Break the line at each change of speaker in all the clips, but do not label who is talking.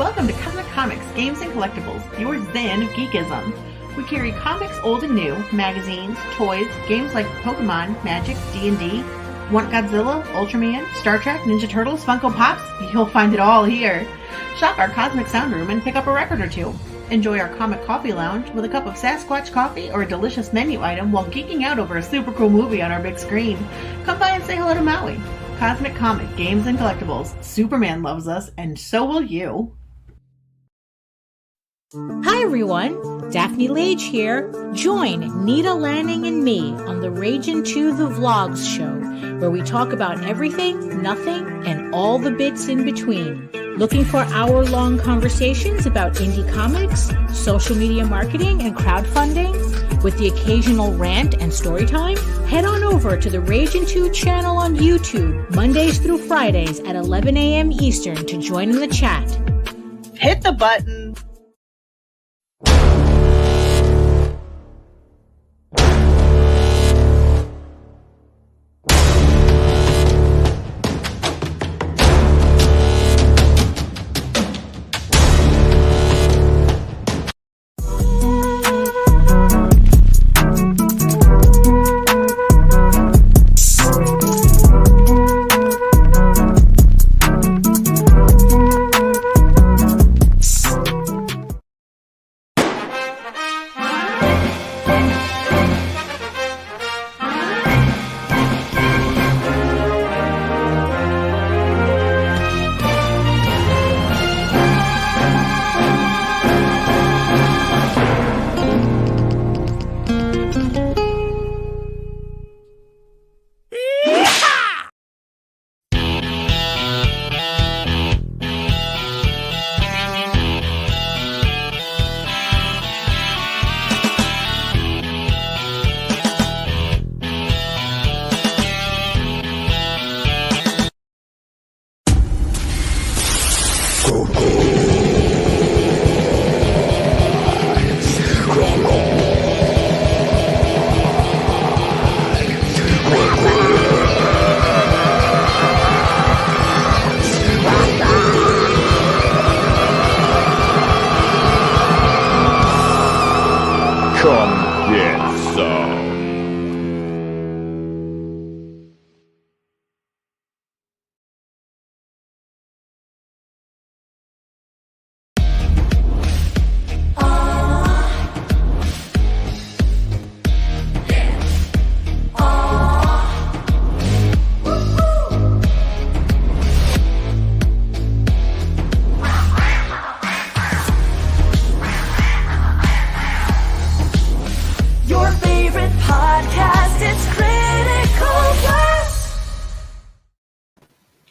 Welcome to Cosmic Comics, Games and Collectibles, your zen of geekism. We carry comics old and new, magazines, toys, games like Pokemon, Magic, D&D. Want Godzilla, Ultraman, Star Trek, Ninja Turtles, Funko Pops? You'll find it all here. Shop our Cosmic Sound Room and pick up a record or two. Enjoy our Comic Coffee Lounge with a cup of Sasquatch coffee or a delicious menu item while geeking out over a super cool movie on our big screen. Come by and say hello to Maui. Cosmic Comic, Games and Collectibles. Superman loves us, and so will you.
Hi everyone, Daphne Lage here. Join Nita Lanning and me on the Ragin' to the Vlogs show, where we talk about everything, nothing, and all the bits in between. Looking for hour-long conversations about indie comics, social media marketing, and crowdfunding, with the occasional rant and story time? Head on over to the Ragin' 2 channel on YouTube, Mondays through Fridays at 11 a.m. Eastern to join in the chat.
Hit the button.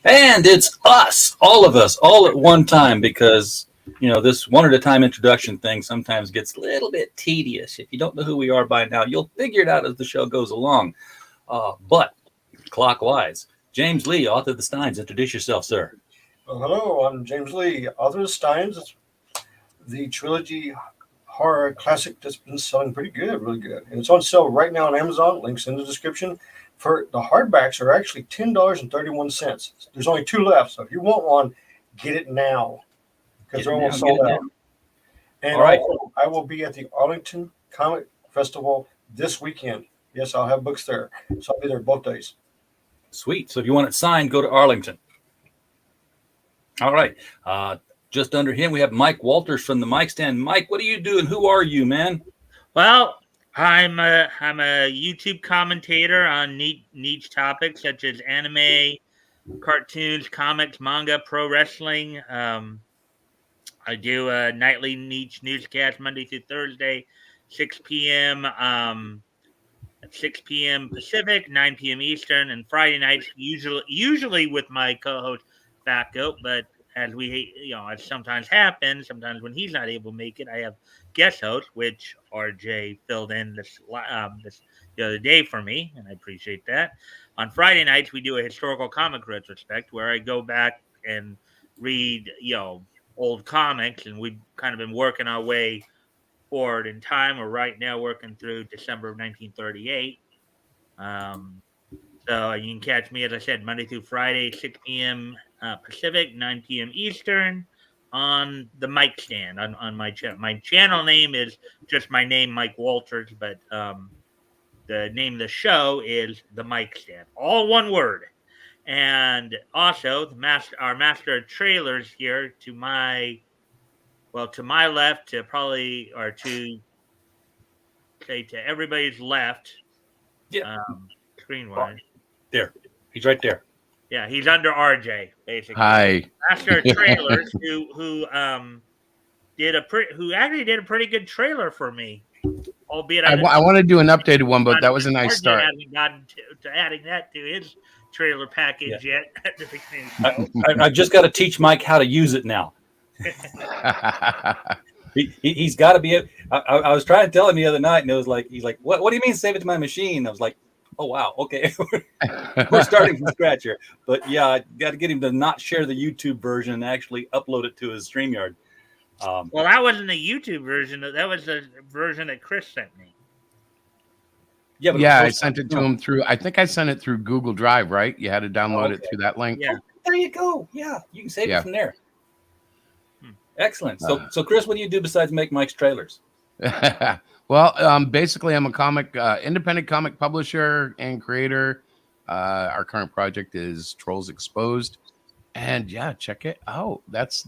And it's us, all of us, all at one time, because, this one-at-a-time introduction thing sometimes gets a little bit tedious. If you don't know who we are by now, you'll figure it out as the show goes along. But clockwise, James Lee, author of The Steins. Introduce yourself, sir.
Hello, I'm James Lee, author of The Steins. It's the trilogy horror classic that's been selling pretty good, really good. And it's on sale right now on Amazon. Links in the description. For the hardbacks are actually $10.31. There's only 2 left, so if you want one, get it now because they're almost sold out. And all right, also, I will be at the Arlington Comic Festival this weekend. Yes, I'll have books there, so I'll be there both days.
Sweet. So if you want it signed, go to Arlington. All right. Just under him, we have Mike Walters from the Mic Stand. Mike, what are you doing? Who are you, man?
Well, I'm a YouTube commentator on niche topics such as anime, cartoons, comics, manga, pro wrestling. I do a nightly niche newscast Monday through Thursday, 6 p.m. At 6 p.m. Pacific, 9 p.m. Eastern, and Friday nights usually with my co-host Fat Goat, but as as sometimes happens, sometimes when he's not able to make it, I have guest hosts, which RJ filled in this the other day for me, and I appreciate that. On Friday nights, we do a historical comic retrospect where I go back and read, old comics, and we've kind of been working our way forward in time. We're right now working through December of 1938. So you can catch me, as I said, Monday through Friday, 6 p.m. Pacific, 9 p.m. Eastern. on the mic stand on my channel. My channel name is just my name, Mike Walters, but the name of the show is The Mic Stand, all one word. And also, our master of trailers here to my left, to probably, or to say to everybody's left,
Yeah.
screen wise.
There. He's right there.
Yeah, he's under RJ, basically.
Hi.
Master of trailers, who actually did a pretty good trailer for me. Albeit
I want to do an updated one, but that was a nice
RJ
start.
hasn't gotten to adding that to his trailer package yet at the beginning.
I've just got to teach Mike how to use it now. He's got to be. I was trying to tell him the other night, and it was like, he's like, what do you mean save it to my machine? I was like, oh wow, okay. We're starting from scratch here. But yeah, I got to get him to not share the YouTube version and actually upload it to his StreamYard.
Well, that wasn't the YouTube version. That was the version that Chris sent me.
Yeah,
yeah, I sent it to him through. I think I sent it through Google Drive, right? You had to download it through that link.
Yeah.
There you go. Yeah, you can save it from there. Excellent. So Chris, what do you do besides make Mike's trailers?
Well, basically, I'm a independent comic publisher and creator. Our current project is Trolls Exposed, and yeah, check it out. That's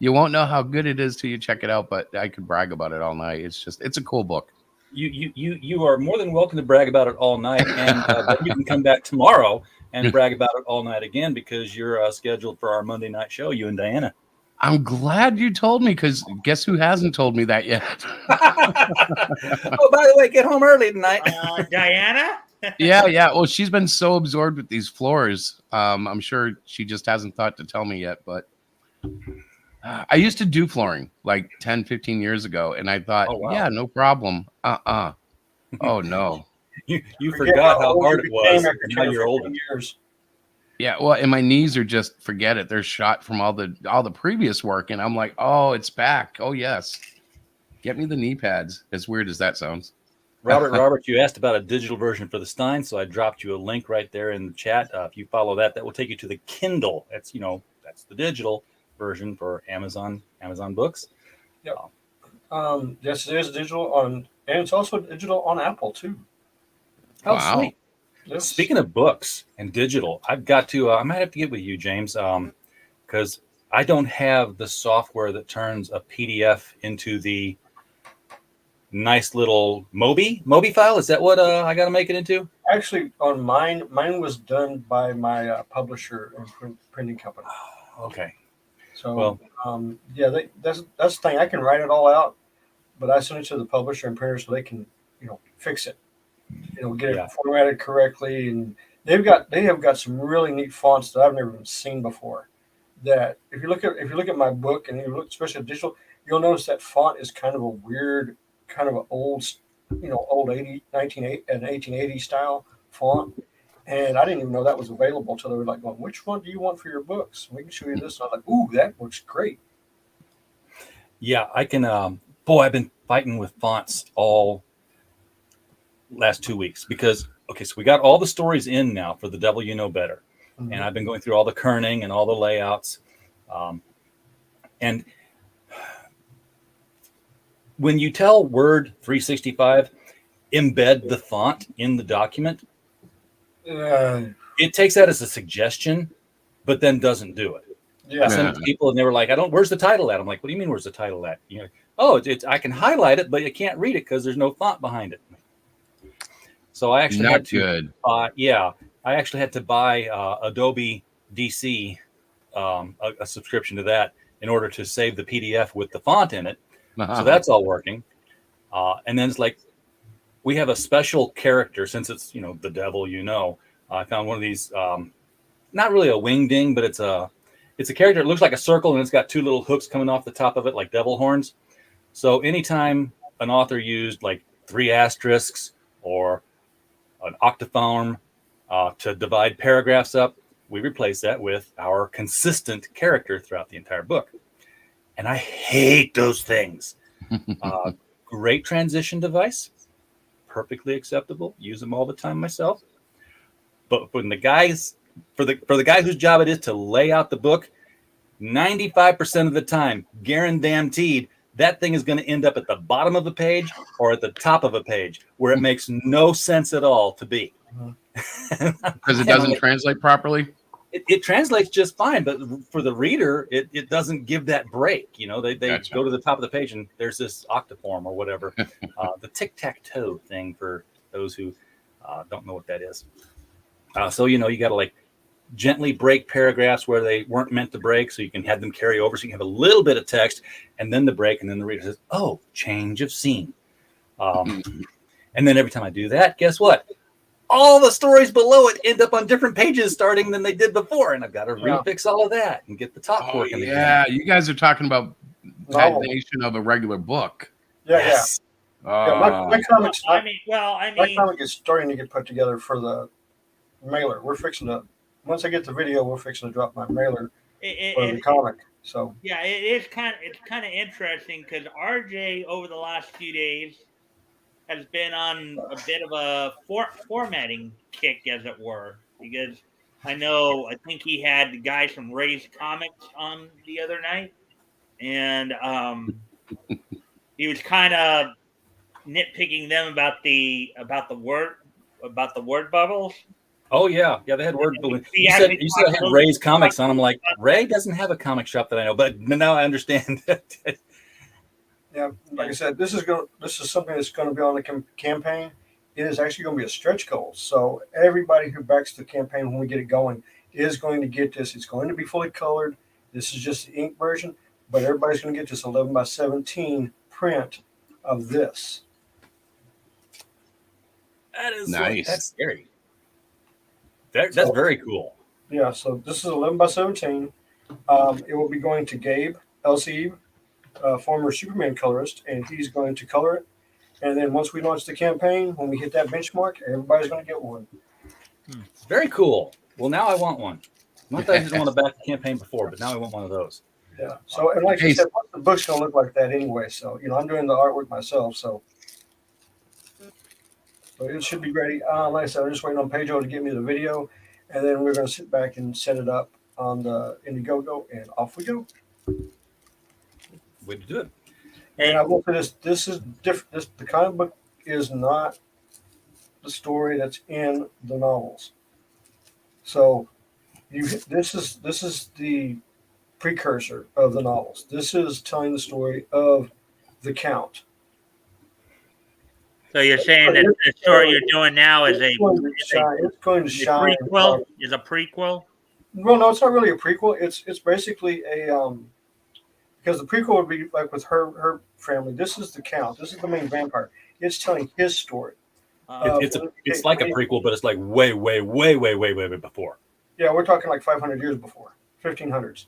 you won't know how good it is till you check it out. But I could brag about it all night. It's a cool book.
You are more than welcome to brag about it all night, and then you can come back tomorrow and brag about it all night again, because you're scheduled for our Monday night show, you and Diana.
I'm glad you told me, because guess who hasn't told me that yet?
Oh, by the way, get home early tonight.
Diana?
Yeah. Well, she's been so absorbed with these floors. I'm sure she just hasn't thought to tell me yet, but I used to do flooring like 10, 15 years ago, and I thought, yeah, no problem. Oh, no.
You forgot how hard it was. Now you're older.
Yeah, well, and my knees are just, forget it. They're shot from all the previous work, and I'm like, oh, it's back. Oh, yes. Get me the knee pads. As weird as that sounds.
Robert, you asked about a digital version for the Stein, so I dropped you a link right there in the chat. If you follow that will take you to the Kindle. That's the digital version for Amazon books.
Yeah. Yes, it is digital and it's also digital on Apple too.
Oh, wow. Sweet. Yes. Speaking of books and digital, I've got to. I might have to get with you, James, because I don't have the software that turns a PDF into the nice little Mobi file. Is that what I got to make it into?
Actually, on mine was done by my publisher and printing company.
Okay.
So, that's the thing. I can write it all out, but I send it to the publisher and printer so they can, fix it. Get it formatted correctly, and they have got some really neat fonts that I've never even seen before. That if you look at my book and you look especially at digital, you'll notice that font is kind of a weird, kind of an old 1880 style font, and I didn't even know that was available until they were like, "Well, which one do you want for your books? We can show you this." And I'm like, "Ooh, that looks great."
Yeah, I can. I've been fighting with fonts all last 2 weeks because so we got all the stories in now for The Devil You Know Better, and I've been going through all the kerning and all the layouts, and when you tell Word 365 embed the font in the document, it takes that as a suggestion, but then doesn't do it. I sent it to people and they were like, where's the title at? I'm like, what do you mean where's the title at? I can highlight it, but you can't read it because there's no font behind it. So I actually had to buy Adobe DC, a subscription to that in order to save the PDF with the font in it. So that's all working. And then it's like, we have a special character since it's, the devil, I found one of these, not really a wingding, but it's a character. It looks like a circle and it's got two little hooks coming off the top of it like devil horns. So anytime an author used like 3 asterisks or an octoform to divide paragraphs up, we replace that with our consistent character throughout the entire book. And I hate those things. Great transition device, perfectly acceptable. Use them all the time myself. But when the guys, for the guy whose job it is to lay out the book, 95% of the time, guaranteed, that thing is going to end up at the bottom of a page or at the top of a page where it makes no sense at all to be.
Because it doesn't translate properly.
It translates just fine, but for the reader, it doesn't give that break. You know, they
Gotcha.
go to the top of the page and there's this octoform or whatever, the tic-tac-toe thing for those who don't know what that is. So, you know, you got to like gently break paragraphs where they weren't meant to break so you can have them carry over so you can have a little bit of text and then the break, and then the reader says, oh, change of scene. And then every time I do that, guess what? All the stories below it end up on different pages starting than they did before, and I've got to refix all of that and get the top working again.
Yeah, you guys are talking about pagination of a regular book.
Yes.
My comics.
My
comic is starting to get put together for the mailer. We're fixing to. Once I get the video, we're fixing to drop my mailer for the comic. So
yeah, it's kind of interesting because RJ over the last few days has been on a bit of a formatting kick, as it were, because I think he had the guys from Ray's Comics on the other night, and he was kind of nitpicking them about the word bubbles.
Oh yeah, they had word bubbles. You said I had Ray's Comics on. I'm like, Ray doesn't have a comic shop that I know, but now I understand.
yeah, like I said, this is something that's going to be on the campaign. It is actually going to be a stretch goal. So everybody who backs the campaign when we get it going is going to get this. It's going to be fully colored. This is just the ink version, but everybody's going to get this 11x17 print of this.
That is
nice.
That's scary. That's very cool.
Yeah, so this is 11x17. It will be going to Gabe Elseeb, former Superman colorist, and he's going to color it. And then once we launch the campaign, when we hit that benchmark, everybody's going to get one.
Very cool. Well, now I want one. Not that I didn't want to back the campaign before, but now I want one of those.
Yeah. So, and like you said, the book's going to look like that anyway. So, you know, I'm doing the artwork myself. So it should be ready. Like I said, I'm just waiting on Pedro to give me the video, and then we're going to sit back and set it up on the Indiegogo, and off we go.
Way to do it.
And I will say this is different. The comic book is not the story that's in the novels. So this is the precursor of the novels. This is telling the story of the Count.
So you're saying that the story you're doing now is a
prequel?
Is a prequel?
Well, no, it's not really a prequel. It's basically a because the prequel would be like with her family. This is the Count. This is the main vampire. It's telling his story.
It's like a prequel, but it's like way before.
Yeah, we're talking like 500 years before, 1500s,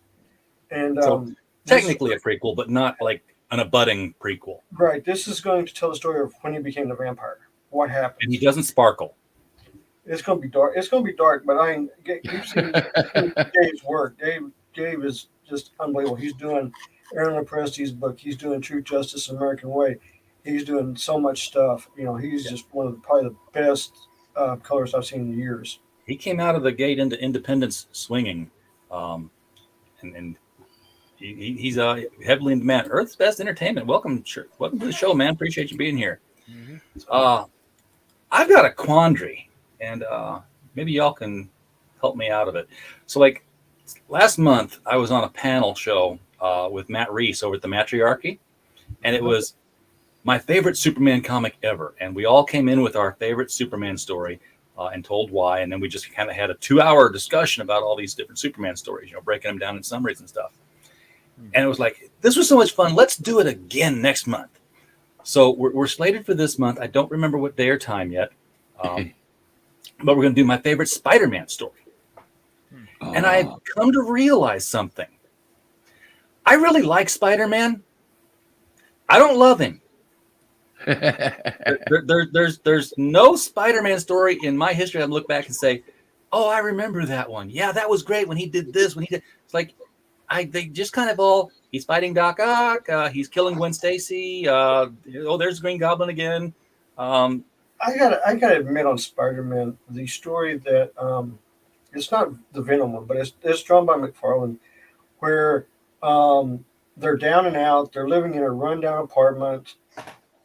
and
so technically a prequel, but not like an abutting prequel.
Right. This is going to tell the story of when he became the vampire. What happened?
And he doesn't sparkle.
It's going to be dark. It's going to be dark, but you've seen Dave's work. Dave is just unbelievable. He's doing Aaron Lepresti's book. He's doing True Justice, American Way. He's doing so much stuff. You know, he's just one of probably the best colorists I've seen in years.
He came out of the gate into independence swinging, and he's heavily in demand. Earth's Best Entertainment. Welcome to the show, man. Appreciate you being here. I've got a quandary, and maybe y'all can help me out of it. So, like last month, I was on a panel show with Matt Reese over at the Matriarchy, and it was my favorite Superman comic ever. And we all came in with our favorite Superman story and told why, and then we just kind of had a 2-hour discussion about all these different Superman stories, breaking them down in summaries and stuff. And it was like, this was so much fun. Let's do it again next month. So we're slated for this month. I don't remember what day or time yet. But we're going to do my favorite Spider-Man story. And I've come to realize something. I really like Spider-Man. I don't love him. There's no Spider-Man story in my history I can look back and say, oh, I remember that one. Yeah, that was great when he did this. It's like, they just kind of all, he's fighting Doc Ock, he's killing Gwen Stacy, there's Green Goblin again.
I gotta admit on Spider-Man, the story that it's not the Venom one, but it's drawn by McFarlane. where they're down and out. They're living in a rundown apartment,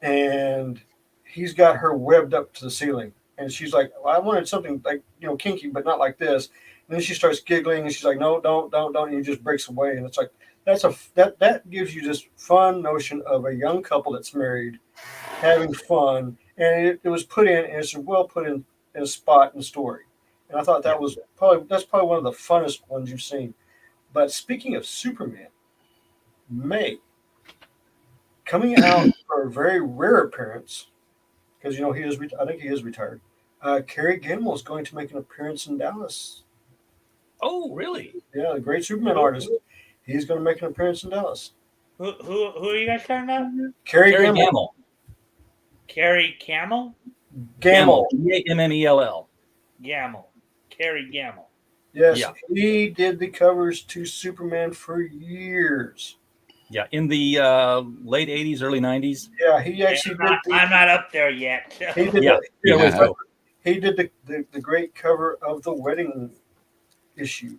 and he's got her webbed up to the ceiling. And she's like, well, I wanted something like, kinky, but not like this. And then she starts giggling, and she's like, no, don't. And he just breaks away. And it's like, that gives you this fun notion of a young couple that's married, having fun. And it was put in, and it's well put in a spot in the story. And I thought that's probably one of the funnest ones you've seen. But speaking of Superman, May coming out for a very rare appearance, because I think he is retired. Kerry Gamble is going to make an appearance in Dallas.
Oh, really?
Yeah, the great Superman artist. He's going to make an appearance in Dallas.
Who are you guys talking about?
Kerry
Kerry
Gamble.
Gamble.
Carrie Camel?
Gamble.
Gammell.
Gamel. Carrie Gamel.
Yes,
Yeah.
he did the covers to Superman for years.
Yeah, in the late 80s, early 90s.
Yeah, he actually
I'm not up there yet.
He did
Yeah.
he did the great cover of the wedding issue.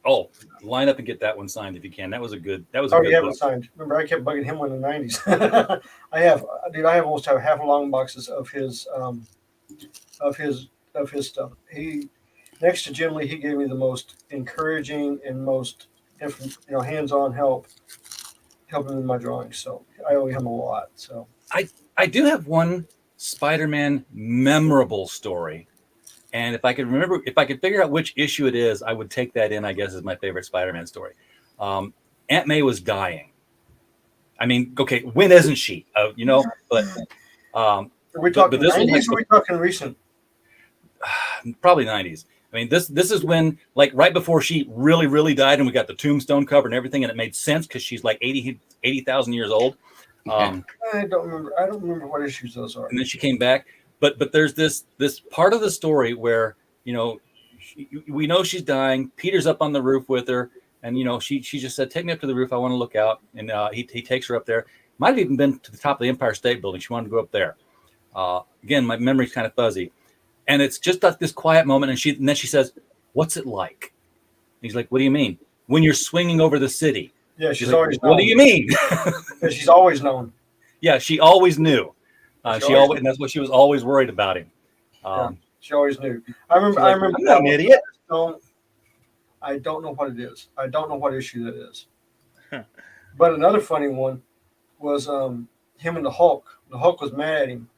Oh, line up and get that one signed if you can. That was a good
You
book.
haven't signed. Remember, I kept bugging him in the 90s. I have almost half a long boxes of his stuff. He, next to Jim Lee, he gave me the most encouraging and most hands-on helping in my drawing. So I owe him a lot. So
I do have one Spider-Man memorable story. And if I could figure out which issue it is, I would take that in, I guess, as my favorite Spider-Man story. Aunt May was dying. I mean, okay, when isn't she? But
are we talking 90s or are we talking recent?
Probably 90s. I mean, this is when, like, right before she really, really died, and we got the tombstone cover and everything, and it made sense because she's like 80,000 years old.
I don't remember what issues those are.
And then she came back. But there's this part of the story where, we know she's dying. Peter's up on the roof with her. And, she just said, take me up to the roof. I want to look out. And he takes her up there. Might have even been to the top of the Empire State Building. She wanted to go up there. Again, my memory's kind of fuzzy. And it's just like this quiet moment. And then she says, what's it like? And he's like, what do you mean? When you're swinging over the city.
Yeah, she's
like,
always known.
What do you mean?
Yeah, she's always known.
Yeah, she always knew.
She always
and that's what she was always worried about him.
She always knew. I remember.
I'm not an idiot.
I don't know what it is. I don't know what issue that is. But another funny one was him and the Hulk. The Hulk was mad at him,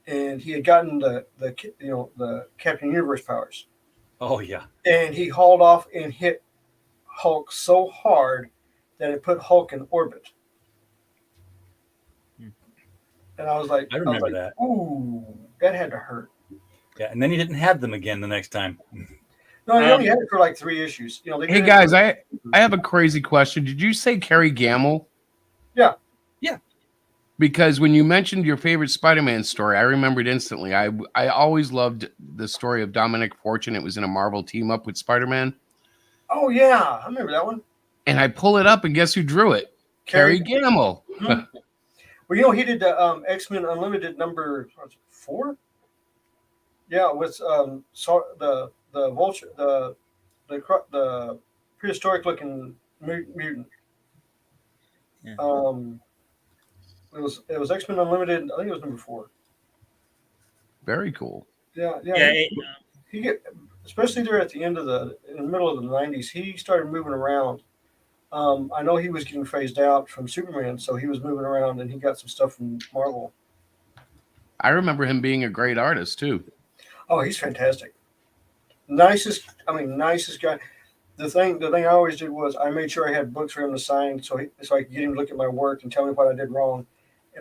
and he had gotten the Captain Universe powers.
Oh yeah.
And he hauled off and hit Hulk so hard that it put Hulk in orbit. And I was like,
I remember that.
Ooh, that had to hurt.
Yeah, and then he didn't have them again the next time.
No, he only had it for like 3 issues.
Hey guys, I have a crazy question. Did you say Kerry Gamble?
Yeah.
Yeah.
Because when you mentioned your favorite Spider-Man story, I remembered instantly. I always loved the story of Dominic Fortune. It was in a Marvel team up with Spider-Man.
Oh yeah, I remember that one.
And I pull it up, and guess who drew it? Kerry Gamble.
Mm-hmm. Well, he did the X-Men Unlimited number 4. Yeah, with the Vulture, the prehistoric looking mutant.
Yeah.
It was X-Men Unlimited. I think it was number 4.
Very cool.
Yeah. He especially there at the end in the middle of the 90s, he started moving around. I know he was getting phased out from Superman, so he was moving around, and he got some stuff from Marvel.
I remember him being a great artist too.
Oh, he's fantastic. Nicest guy. The thing I always did was I made sure I had books for him to sign, so I could get him to look at my work and tell me what I did wrong.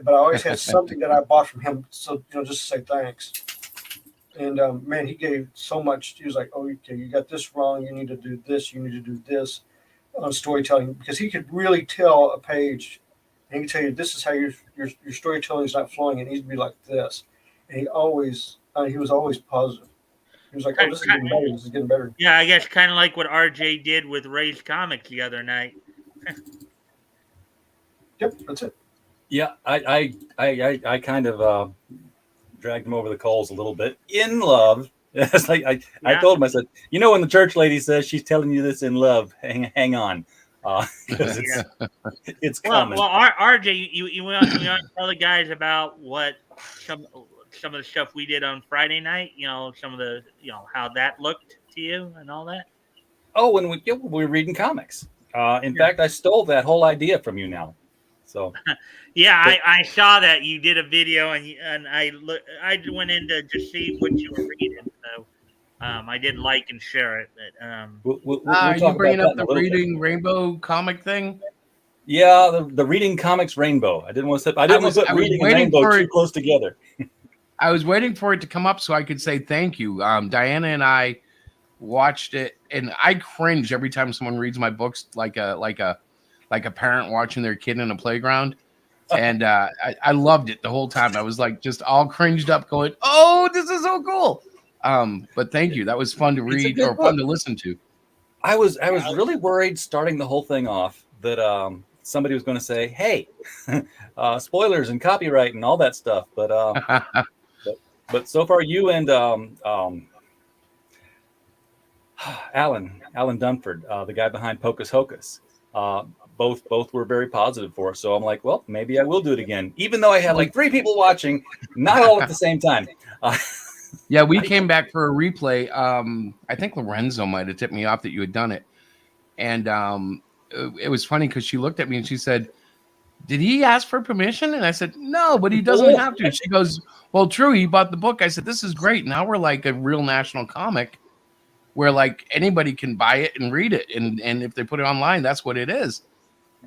But I always had something that I bought from him, so just to say thanks. And man, he gave so much. He was like, "Oh, okay, you got this wrong. You need to do this. You need to do this." On storytelling, because he could really tell a page, and he could tell you this is how your storytelling is not flowing. It needs to be like this. And he was always positive. He was like, "Oh, this is getting better. This is getting better."
Yeah, I guess kind of like what RJ did with Ray's comics the other night.
Yep, that's it.
Yeah, I kind of dragged him over the coals a little bit in love, It's like I
Yeah.
told him, I said, when the church lady says she's telling you this in love, hang on, because it's coming.
Well, RJ, you want to tell the guys about what some of the stuff we did on Friday night? Some of the how that looked to you and all that.
Oh, and we're reading comics. In
Yeah.
fact, I stole that whole idea from you now. So
Yeah,
but
I saw that you did a video and I went in to just see what you were reading. So I did like and share it. But
we'll
Are you
talk about
bringing
that
up
in a
the
little bit.
Reading Rainbow comic thing?
Yeah, the reading comics rainbow. I didn't want to put reading and rainbow too close together.
I was waiting for it to come up so I could say thank you. Diana and I watched it, and I cringe every time someone reads my books like a parent watching their kid in a playground. And I loved it the whole time. I was like just all cringed up, going, "Oh, this is so cool!" But thank you. That was fun to
It's a
read
good
or fun
book.
to listen to.
I was really worried starting the whole thing off that somebody was going to say, "Hey, spoilers and copyright and all that stuff." But so far, you and Alan Dunford, the guy behind Pocus Hocus, both were very positive for us. So I'm like, well, maybe I will do it again, even though I had like 3 people watching, not all at the same time.
Yeah, we came back for a replay. I think Lorenzo might have tipped me off that you had done it, and it was funny because she looked at me and she said, "Did he ask for permission?" And I said, "No, but he doesn't have to." She goes, "Well, true. He bought the book." I said, "This is great. Now we're like a real national comic, where like anybody can buy it and read it, and if they put it online, that's what it is."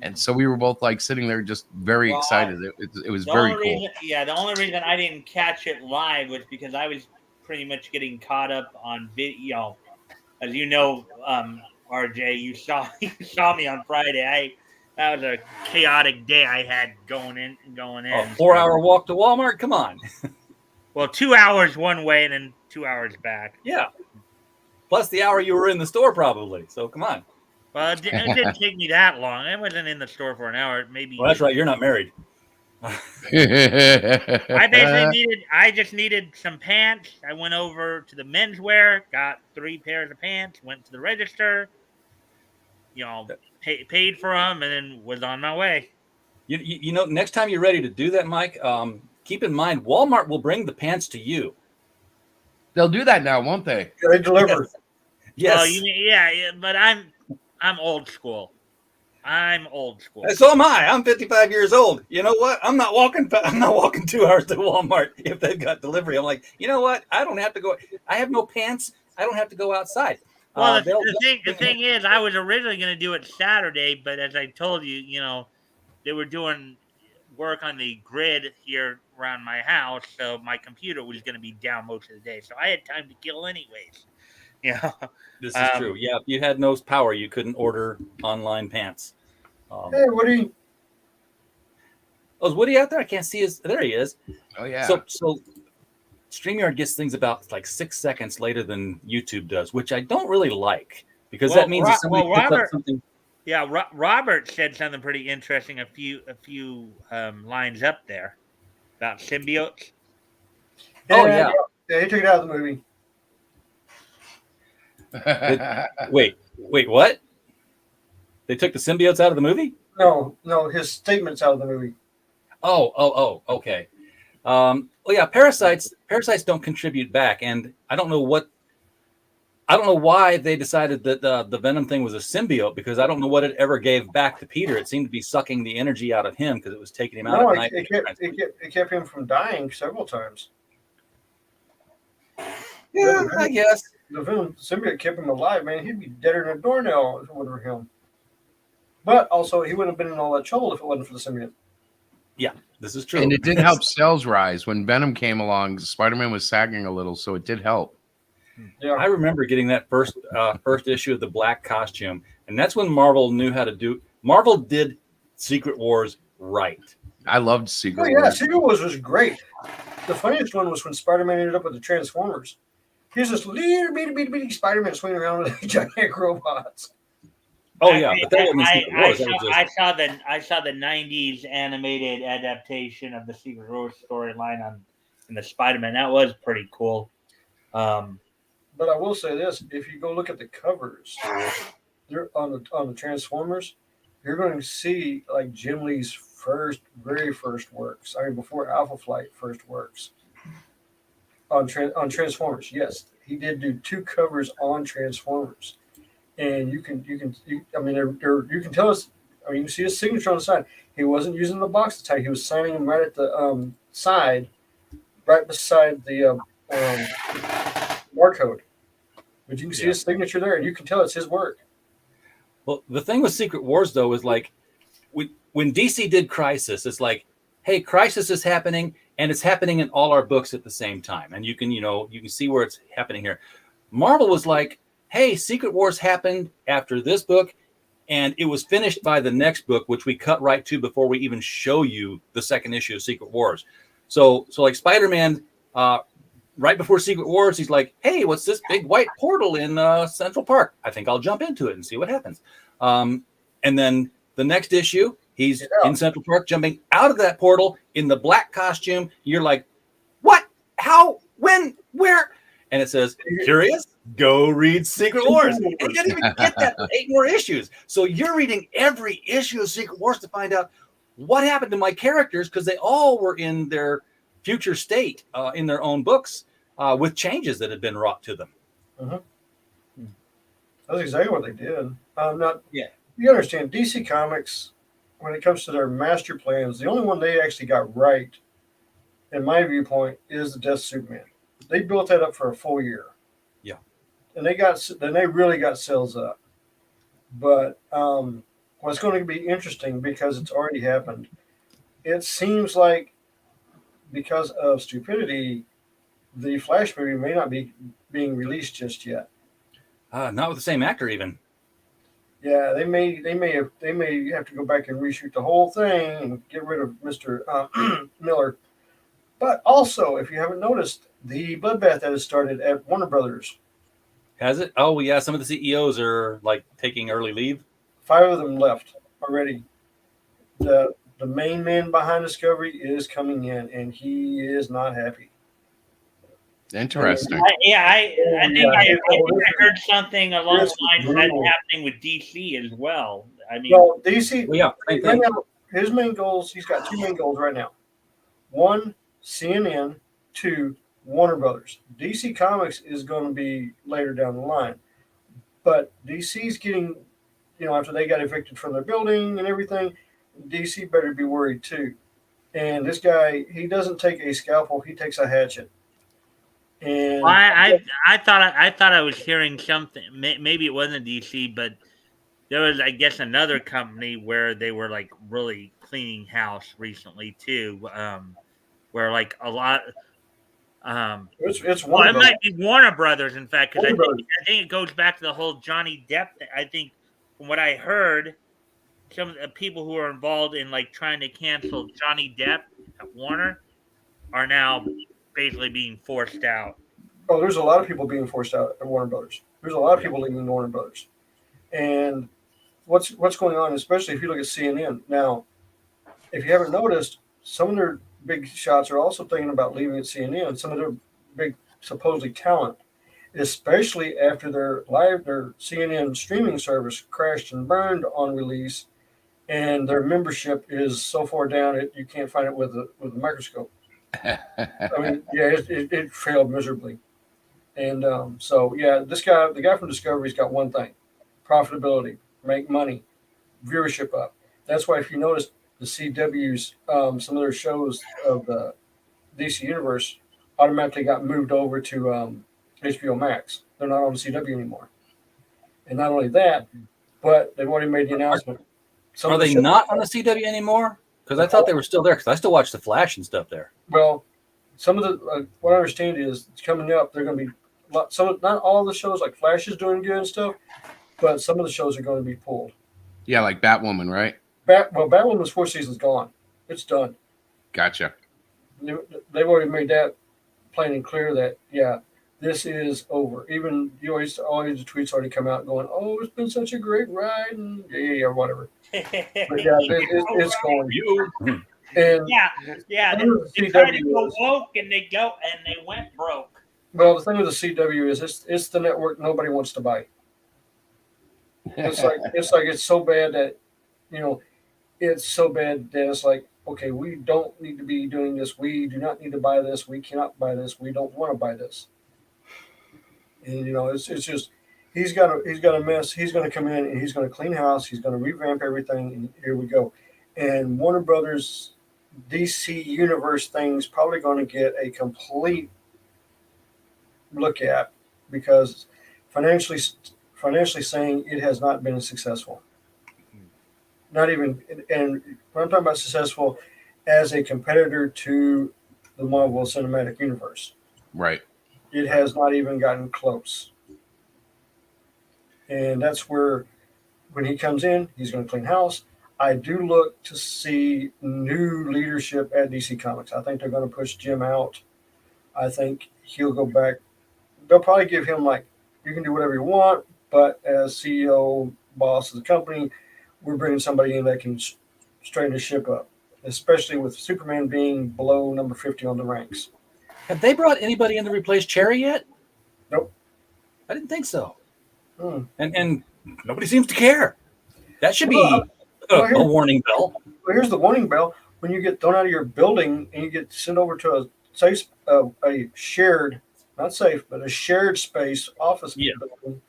And so we were both like sitting there, just very excited. It was very cool.
The only reason I didn't catch it live was because I was pretty much getting caught up on video. As you know, RJ, you saw me on Friday. That was a chaotic day I had going in.
A 4-hour walk to Walmart. Come on.
Well, 2 hours one way and then 2 hours back.
Yeah. Plus the hour you were in the store, probably. So come on.
Well, it didn't take me that long. I wasn't in the store for an hour. Maybe.
Well, that's right. You're not married.
I just needed some pants. I went over to the menswear, got 3 pairs of pants, went to the register, paid for them, and then was on my way.
Next time you're ready to do that, Mike, keep in mind Walmart will bring the pants to you.
They'll do that now, won't they?
Yeah, they deliver.
Yes.
Well, yeah, but I'm old school.
So am I. I'm 55 years old. You know what? I'm not walking 2 hours to Walmart if they've got delivery. I'm like, you know what? I don't have to go. I have no pants. I don't have to go outside.
Well, the thing is, I was originally going to do it Saturday, but as I told you, they were doing work on the grid here around my house, so my computer was going to be down most of the day. So I had time to kill anyways.
This is true. Yeah, if you had no power, you couldn't order online pants.
Hey, Woody.
Oh, is Woody out there? I can't see his. There he is.
Oh yeah.
So StreamYard gets things about like 6 seconds later than YouTube does, which I don't really like because that means that somebody picks up something.
Yeah, Robert said something pretty interesting a few lines up there about symbiotes.
Yeah, he took it out of the movie.
Wait, what? They took the symbiotes out of the movie?
No, his statements out of the movie.
Oh, okay. Yeah, parasites don't contribute back, and I don't know why they decided that the Venom thing was a symbiote, because I don't know what it ever gave back to Peter. It seemed to be sucking the energy out of him because it was taking him out at night.
It kept him from dying several times.
Yeah, I guess.
The Venom symbiote kept him alive, man. He'd be deader than a doornail if it wasn't for him. But also, he wouldn't have been in all that trouble if it wasn't for the symbiote.
Yeah, this is true.
And it did help sales rise. When Venom came along, Spider-Man was sagging a little, so it did help.
Yeah,
I remember getting that first issue of the black costume, and that's when Marvel knew how to do. Marvel did Secret Wars right.
I loved Secret
Wars.
Wars.
Secret Wars was great. The funniest one was when Spider-Man ended up with the Transformers. Here's this little bitty Spider-Man swinging around with giant robots.
Oh yeah, but that wasn't Secret Wars.
I saw the '90s animated adaptation of the Secret Wars storyline in the Spider-Man. That was pretty cool.
But I will say this: if you go look at the covers, they're on the Transformers, you're going to see like Jim Lee's very first works. I mean, before Alpha Flight first works on Transformers. Yes, he did do 2 covers on Transformers, and I mean, you can tell us. I mean, you can see his signature on the side. He wasn't using the box to tag. He was signing them right at the side, right beside the barcode. But you can see his signature there, and you can tell it's his work.
Well, the thing with Secret Wars, though, is like when DC did Crisis, it's like, hey, Crisis is happening, and it's happening in all our books at the same time, and you can see where it's happening here. Marvel was like, hey, Secret Wars happened after this book, and it was finished by the next book, which we cut right to before we even show you the second issue of Secret Wars. So like Spider-Man, right before Secret Wars, he's like, hey, what's this big white portal in Central Park? I think I'll jump into it and see what happens. And then the next issue, he's in Central Park jumping out of that portal in the black costume. You're like, what? How? When? Where? And it says, curious? Go read Secret Wars. And you didn't even get that 8 more issues. So you're reading every issue of Secret Wars to find out what happened to my characters, because they all were in their future state in their own books with changes that had been wrought to them.
Mm-hmm. That's exactly what they did. You understand, DC Comics, when it comes to their master plans, the only one they actually got right, in my viewpoint, is the Death Superman. They built that up for a full year.
Yeah.
And they really got sales up. But what's going to be interesting, because it's already happened, it seems like because of stupidity, the Flash movie may not be being released just yet.
Not with the same actor, even.
Yeah, they may have to go back and reshoot the whole thing and get rid of Mr. Miller. But also, if you haven't noticed, the bloodbath that has started at Warner Brothers.
Has it? Oh, yeah. Some of the CEOs are like taking early leave. 5
of them left already. The main man behind Discovery is coming in, and he is not happy.
Interesting.
I think I heard something along the lines of that happening with DC as well. I mean,
well, DC.
Well, yeah,
right now, his main goals. He's got 2 main goals right now. 1, CNN. 2, Warner Brothers. DC Comics is going to be later down the line, but DC's getting, after they got evicted from their building and everything, DC better be worried too. And this guy, he doesn't take a scalpel; he takes a hatchet. And
I thought I was hearing something. Maybe it wasn't DC, but there was, I guess, another company where they were like really cleaning house recently too, where like a lot.
It's
Warner Brothers. It might be Warner Brothers, in fact, because I think it goes back to the whole Johnny Depp thing. I think from what I heard, some of the people who are involved in like trying to cancel Johnny Depp at Warner are now basically being forced out.
Oh, there's a lot of people being forced out at Warner Brothers. There's a lot of people leaving Warner Brothers. And what's going on, especially if you look at CNN now, if you haven't noticed, some of their big shots are also thinking about leaving at CNN. Some of their big supposedly talent, especially after their CNN streaming service crashed and burned on release, and their membership is so far down you can't find it with a microscope. I mean, yeah, it failed miserably. And the guy from Discovery's got one thing: profitability, make money, viewership up. That's why if you notice, the CW's some of their shows of the DC universe automatically got moved over to HBO Max. They're not on the CW anymore. And not only that, but they've already made the announcement.
Are they not on the CW anymore? Because I thought they were still there. Because I still watch the Flash and stuff there.
Well, some of the what I understand is coming up, they're going to be not all of the shows like Flash is doing good and stuff, but some of the shows are going to be pulled.
Yeah, like Batwoman, right?
Batwoman's 4th season's gone. It's done.
Gotcha.
They've already made that plain and clear that, this is over. Even all these tweets already come out going, oh, it's been such a great ride, and yeah, whatever. But it's going. And
they tried to go woke and they went broke.
Well, the thing with the CW is it's the network nobody wants to buy. It's like it's so bad that it's so bad that it's like, okay, we don't need to be doing this. We do not need to buy this. We cannot buy this. We don't want to buy this. And it's just he's got a mess. He's going to come in and he's going to clean house. He's going to revamp everything, and here we go. And Warner Brothers DC Universe thing's probably going to get a complete look at because financially saying it has not been successful. Not even, and when I'm talking about successful as a competitor to the Marvel Cinematic Universe,
Right.
it has not even gotten close. And that's where, when he comes in, he's going to clean house. I do look to see new leadership at DC Comics. I think they're going to push Jim out. I think he'll go back. They'll probably give him like, you can do whatever you want, but as CEO, boss of the company, we're bringing somebody in that can straighten the ship up, especially with Superman being below number 50 on the ranks.
Have they brought anybody in to replace Cherry yet?
Nope.
I didn't think so.
Hmm.
And nobody seems to care. That should be a warning bell.
Well, here's the warning bell. When you get thrown out of your building and you get sent over to a safe, a shared, not safe, but a shared space office building,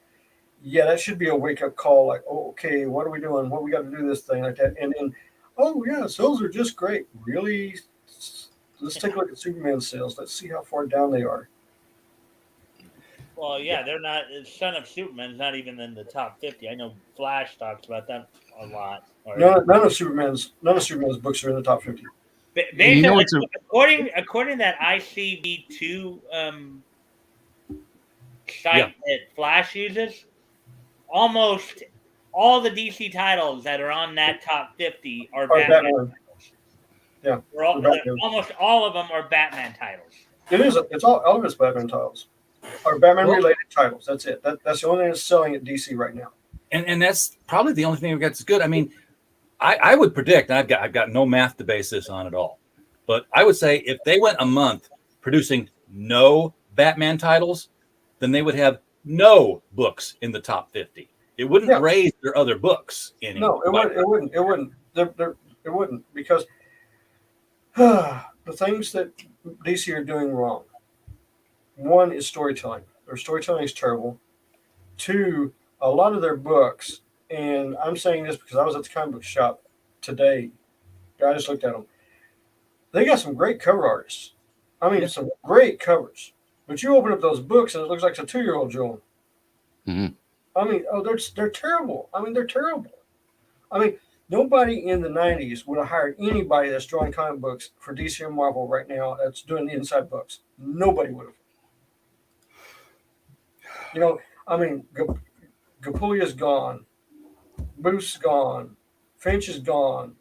yeah, that should be a wake-up call. Like, oh, okay, what are we doing? What we got to do this thing like that? And then, oh, yeah, sales are just great. Really? Let's take a look at Superman sales. Let's see how far down they are.
Well, yeah, they're not. Son of Superman's not even in the top 50. I know Flash talks about that a lot.
None of Superman's books are in the top 50.
Basically, according to that ICV2 site that Flash uses, almost all the DC titles that are on that top 50 are Batman titles.
Yeah,
almost all of them are Batman titles.
It is. It's all of it's Batman titles. Or Batman-related titles. That's it. That's the only thing that's selling at DC right now.
And that's probably the only thing that's good. I mean, I would predict, and I've got no math to base this on at all, but I would say if they went a month producing no Batman titles, then they would have no books in the top 50. It wouldn't raise their other books any.
No, it wouldn't. It wouldn't because the things that DC are doing wrong. One is storytelling. Their storytelling is terrible. Two, a lot of their books, and I'm saying this because I was at the comic book shop today. I just looked at them. They got some great cover artists. I mean, some great covers. But you open up those books and it looks like a 2-year-old drawing.
Mm-hmm.
I mean, they're terrible. I mean, they're terrible. I mean, nobody in the 90s would have hired anybody that's drawing comic books for DC or Marvel right now that's doing the inside books. Nobody would have. I mean, Capullo's gone. Booth's gone. Finch is gone.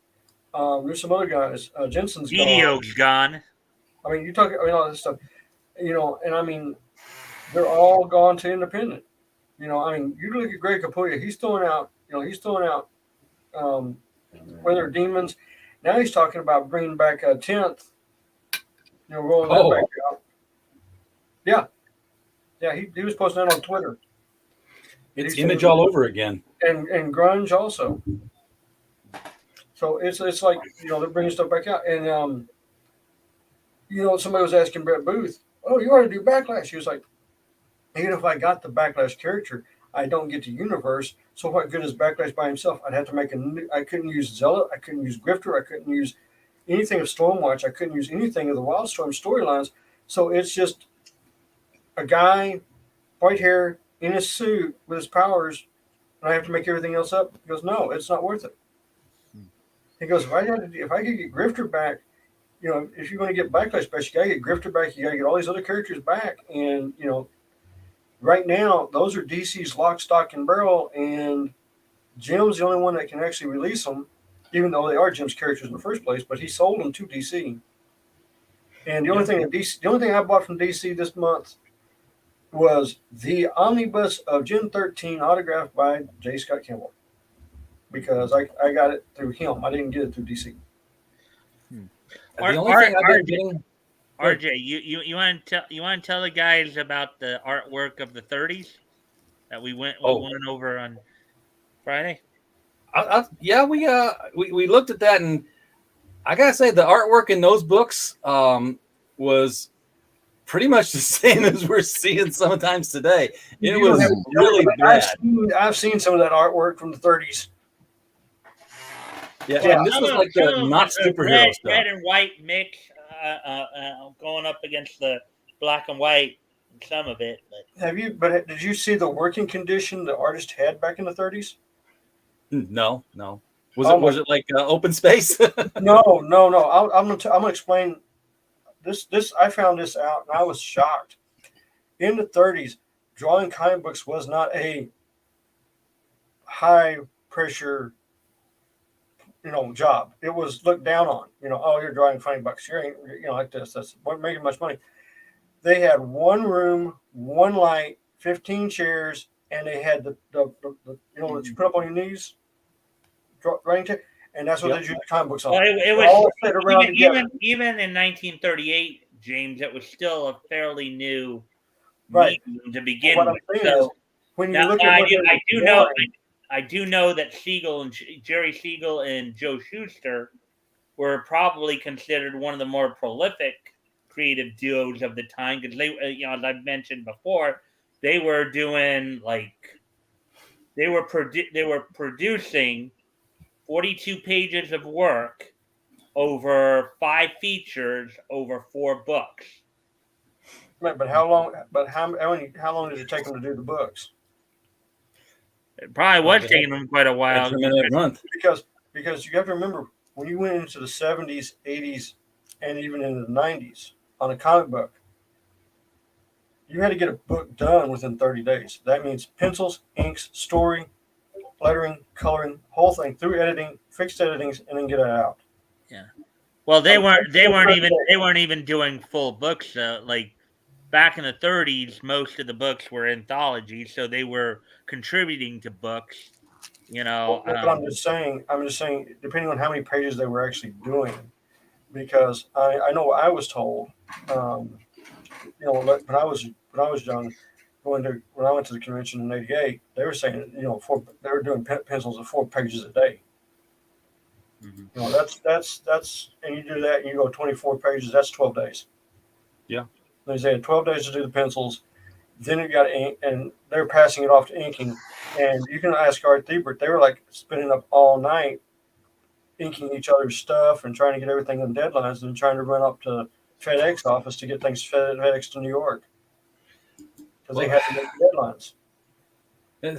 There's some other guys. Jensen's gone.
Video's gone.
I mean, all this stuff. And I mean, they're all gone to independent. I mean, you look at Greg Capullo. He's throwing out. Where they're demons. Now he's talking about bringing back a 10th. Rolling that back out. Yeah. Yeah, he was posting that on Twitter.
It's Image all over again.
And grunge also. So it's like, they're bringing stuff back out. And, somebody was asking Brett Booth, oh, you want to do Backlash? He was like, even if I got the Backlash character, I don't get the universe. So what good is Backlash by himself? I'd have to make I couldn't use Zealot. I couldn't use Grifter. I couldn't use anything of Stormwatch. I couldn't use anything of the Wildstorm storylines. So it's just a guy, white hair, in his suit with his powers, and I have to make everything else up. He goes, no, it's not worth it. He goes, if I could get Grifter back, if you're going to get Backlash back, you got to get Grifter back. You got to get all these other characters back. And, right now, those are DC's lock, stock, and barrel, and Jim's the only one that can actually release them, even though they are Jim's characters in the first place, but he sold them to DC. And the only thing I bought from DC this month was the omnibus of Gen 13 autographed by J. Scott Campbell, because I got it through him. I didn't get it through DC.
The only thing I've been getting.
RJ, you want to tell the guys about the artwork of the 30s that we went
Oh,
over on Friday?
yeah, we looked at that, and I gotta say the artwork in those books was pretty much the same as we're seeing sometimes today. It
You don't have
was
to tell me,
really
but
bad.
I've seen some of that artwork from the 30s.
Yeah,
Well,
and this was like
some
the
of them
not
was a
superhero stuff.
red and white mix, going up against the black and white. Some of it, but
Did you see the working condition the artist had back in the 30s?
No.
Oh
Was it like open space?
No. I'm gonna explain this. I found this out and I was shocked. In the 30s, drawing comic books was not a high pressure, job. It was looked down on. Oh, you're drawing funny bucks. You ain't, like this. That's what making much money. They had one room, one light, 15 chairs, and they had the that you put up on your knees, writing table, and that's what
Yep.
they drew the comic books on.
well, it
They
was
all sit around together.
even in 1938, James. It was still a fairly new
Right.
medium to begin
What I'm
with.
saying is,
So
when you
now
look at what
I do know that Siegel and Jerry Siegel and Joe Shuster were probably considered one of the more prolific creative duos of the time because they, as I've mentioned before, they were doing they were producing 42 pages of work over 5 features over 4 books.
right, but how long? But how long did it take them to do the books?
It probably was taking them quite a while.
Minute month.
Because you have to remember when you went into the 70s, 80s, and even into the 90s on a comic book, you had to get a book done within 30 days. That means pencils, inks, story, lettering, coloring, whole thing through editing, fixed editings, and then get it out.
Yeah. Well, they weren't even doing full books. Like back in the 30s, most of the books were anthologies, so they were contributing to books.
But I'm just saying, depending on how many pages they were actually doing, because I know what I was told. When I was young, when I went to the convention in '88, they were saying, they were doing pencils of 4 pages a day.
Mm-hmm.
That's and you do that and you go 24 pages. That's 12 days.
Yeah.
They had 12 days to do the pencils. Then you got ink, and they're passing it off to inking. And you can ask Art Thibert. They were like spending up all night inking each other's stuff and trying to get everything on deadlines and trying to run up to FedEx office to get things FedEx to New York because they had to make deadlines.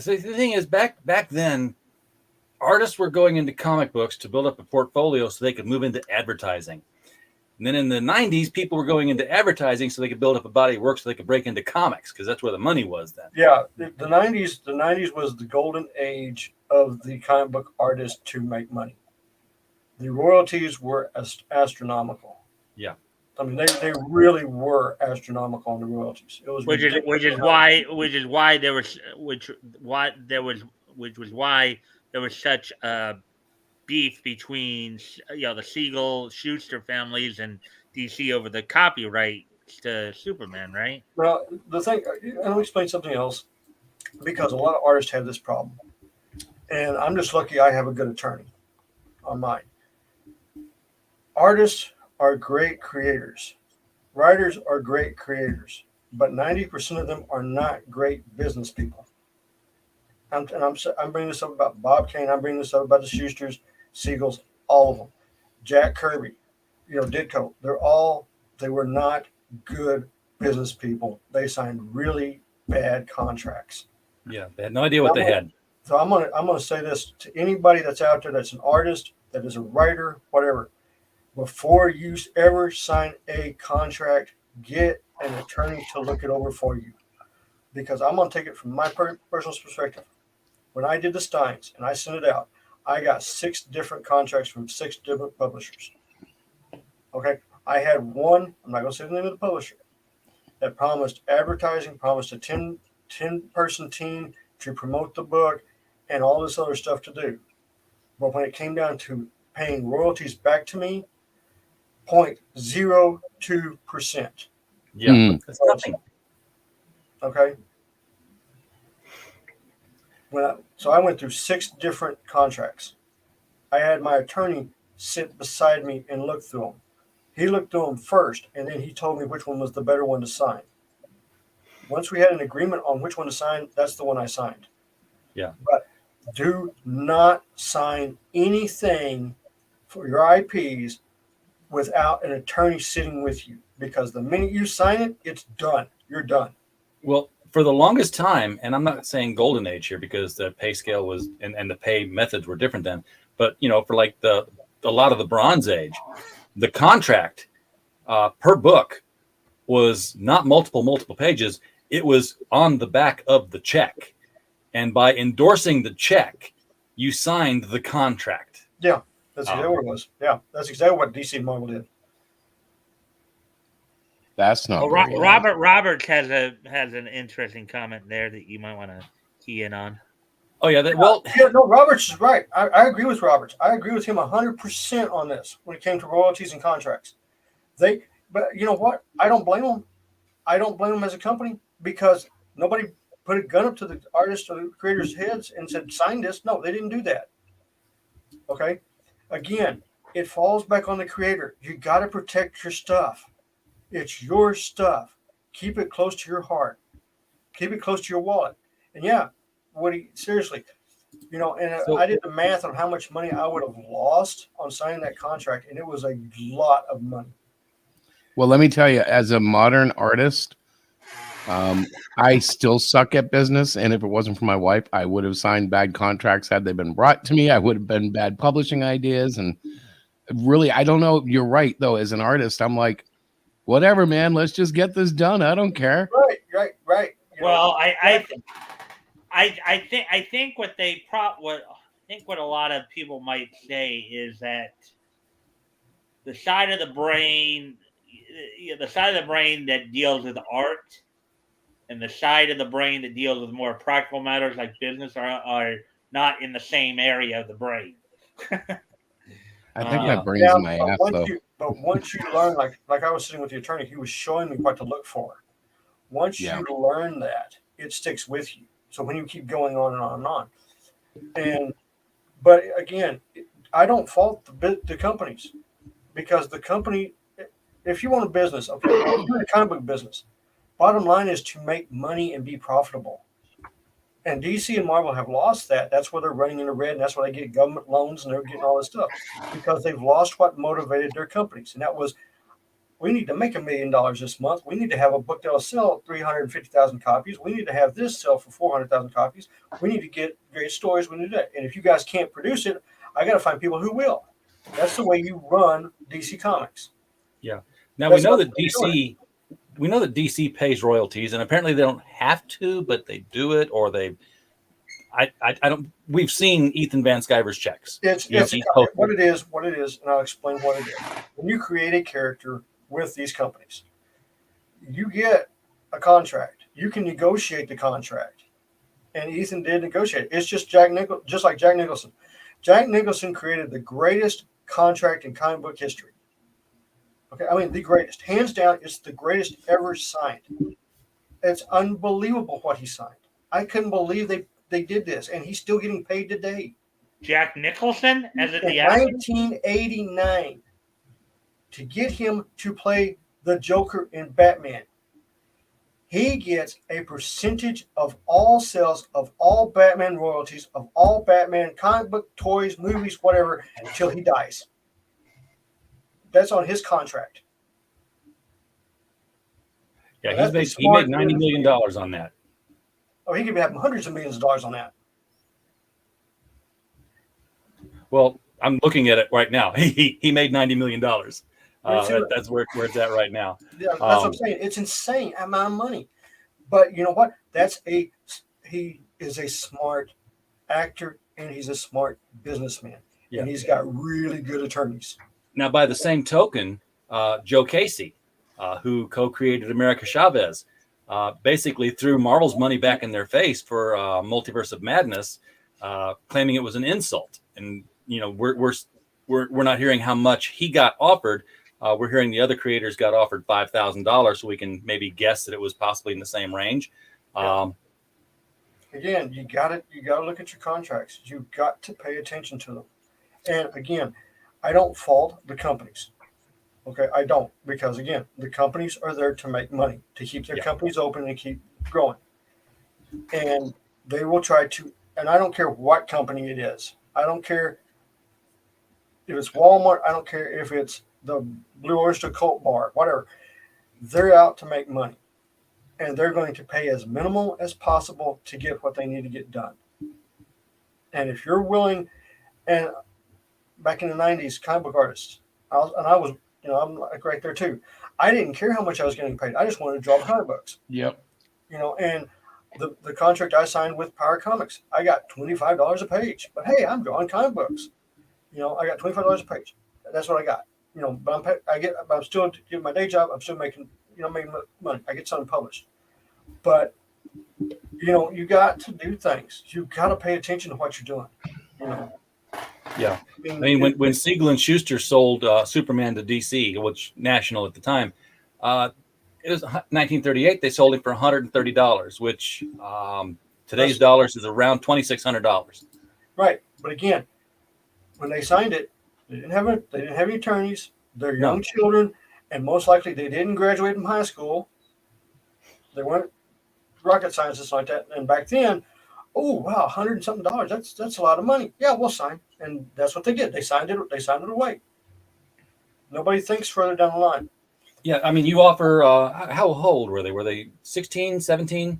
So the thing is, back then, artists were going into comic books to build up a portfolio so they could move into advertising. And then in the 90s, people were going into advertising so they could build up a body of work so they could break into comics because that's where the money was then.
Yeah, the 90s was the golden age of the comic book artist to make money. The royalties were astronomical.
Yeah.
I mean, they really were astronomical on the royalties. It was
which is why there was such a beef between the Siegel Schuster families and DC over the copyright to Superman, right?
Well, the thing, and let me explain something else, because a lot of artists have this problem, and I'm just lucky I have a good attorney on mine. Artists are great creators. Writers are great creators, but 90% of them are not great business people. I'm bringing this up about Bob Kane. I'm bringing this up about the Schusters, Siegels, all of them. Jack Kirby, Ditko. They were not good business people. They signed really bad contracts.
Yeah, they had no idea what they had.
So I'm gonna say this to anybody that's out there that's an artist, that is a writer, whatever. Before you ever sign a contract, get an attorney to look it over for you. Because I'm going to take it from my personal perspective. When I did the Steins and I sent it out, I got 6 different contracts from 6 different publishers. Okay. I had one, I'm not going to say the name of the publisher, that promised advertising, promised a 10-person team to promote the book and all this other stuff to do. But when it came down to paying royalties back to me, 0.02%.
Yeah,
Mm.
that's nothing.
Okay. So I went through 6 different contracts. I had my attorney sit beside me and look through them. He looked through them first, and then he told me which one was the better one to sign. Once we had an agreement on which one to sign, that's the one I signed.
Yeah.
But do not sign anything for your IPs without an attorney sitting with you, because the minute you sign it, it's done. You're done.
Well, for the longest time, and I'm not saying golden age here because the pay scale was and the pay methods were different then, but for like a lot of the bronze age, the contract per book was not multiple pages. It was on the back of the check. And by endorsing the check, you signed the contract.
Yeah, that's exactly what it was. Yeah, that's exactly what DC and Marvel did.
That's not
Oh,
very nice.
Robert Roberts has an interesting comment there that you might want to key in on.
Oh yeah,
no, Roberts is right. I agree with Roberts. I agree with him 100% on this when it came to royalties and contracts. But you know what? I don't blame them. I don't blame them as a company, because nobody put a gun up to the artists or the creators' heads and said, sign this. No, they didn't do that. Okay? Again, it falls back on the creator. You got to protect your stuff. It's your stuff. Keep it close to your heart. Keep it close to your wallet. And yeah, seriously, I did the math on how much money I would have lost on signing that contract, and it was a lot of money.
Well, let me tell you, as a modern artist, I still suck at business. And if it wasn't for my wife, I would have signed bad contracts had they been brought to me. I would have been bad publishing ideas. And really, I don't know. You're right, though. As an artist, I'm like, whatever, man. Let's just get this done. I don't care.
Right.
Well, I think what a lot of people might say is that the side of the brain that deals with art and the side of the brain that deals with more practical matters like business are not in the same area of the brain.
I think my brain's in my ass, though.
But once you learn, like I was sitting with the attorney, he was showing me what to look for. Once you learn that, it sticks with you. So when you keep going on and on and on, but again, I don't fault the companies, because the company, if you want a business, okay, you're in a comic book business. Bottom line is to make money and be profitable. And DC and Marvel have lost that. That's where they're running in the red, and that's why they get government loans and they're getting all this stuff, because they've lost what motivated their companies. And that was, we need to make $1 million this month. We need to have a book that'll sell 350,000 copies. We need to have this sell for 400,000 copies. We need to get great stories. We need to do that. And if you guys can't produce it, I got to find people who will. That's the way you run DC Comics.
Yeah. Now we know that DC pays royalties, and apparently they don't have to, but they do it, or I don't. We've seen Ethan Van Sciver's checks.
What it is, and I'll explain what it is. When you create a character with these companies, you get a contract. You can negotiate the contract, and Ethan did negotiate. It's just just like Jack Nicholson. Jack Nicholson created the greatest contract in comic book history. Okay, I mean the greatest, hands down. It's the greatest ever signed. It's unbelievable what he signed. I couldn't believe they did this, and he's still getting paid today.
Jack Nicholson as
in 1989 to get him to play the Joker in Batman. He gets a percentage of all sales of all Batman royalties, of all Batman comic book, toys, movies, whatever, until he dies. That's on his contract.
Yeah, he made $90 million on that.
Oh, he could have hundreds of millions of dollars on that.
Well, I'm looking at it right now. He made $90 million. That's where it's at right now.
Yeah, that's what I'm saying. It's insane amount of money. But you know what? He is a smart actor, and he's a smart businessman. Yeah. And he's got really good attorneys.
Now, by the same token, Joe Casey, who co-created America Chavez, basically threw Marvel's money back in their face for Multiverse of Madness, claiming it was an insult. And we're not hearing how much he got offered. We're hearing the other creators got offered $5,000, so we can maybe guess that it was possibly in the same range.
Again, you got to look at your contracts. You got to pay attention to them. And again, I don't fault the companies. Okay, I don't, because again, the companies are there to make money, to keep their companies open and keep growing. And they will try to, and I don't care what company it is. I don't care if it's Walmart. I don't care if it's the Blue Oyster Cult Bar, whatever. They're out to make money, and they're going to pay as minimal as possible to get what they need to get done. And if you're willing, and back in the 90s, comic book artists, I was, I'm like right there too. I didn't care how much I was getting paid. I just wanted to draw comic books.
Yep.
And the contract I signed with Power Comics, I got $25 a page. But hey, I'm drawing comic books. I got $25 a page. That's what I got. But I'm still doing my day job. I'm still making money. I get something published. But you got to do things. You got to pay attention to what you're doing.
Yeah, I mean, when Siegel and Schuster sold Superman to DC, which National at the time, it was 1938. They sold it for $130, which today's dollars is around $2,600.
Right, but again, when they signed it, they didn't have any attorneys. They're young children, and most likely they didn't graduate from high school. They weren't rocket scientists like that. And back then, oh wow, $100 and something. That's a lot of money. Yeah, we'll sign. And that's what they did. They signed it away. Nobody thinks further down the line.
Yeah, I mean, you offer, how old were they? Were they 16, 17?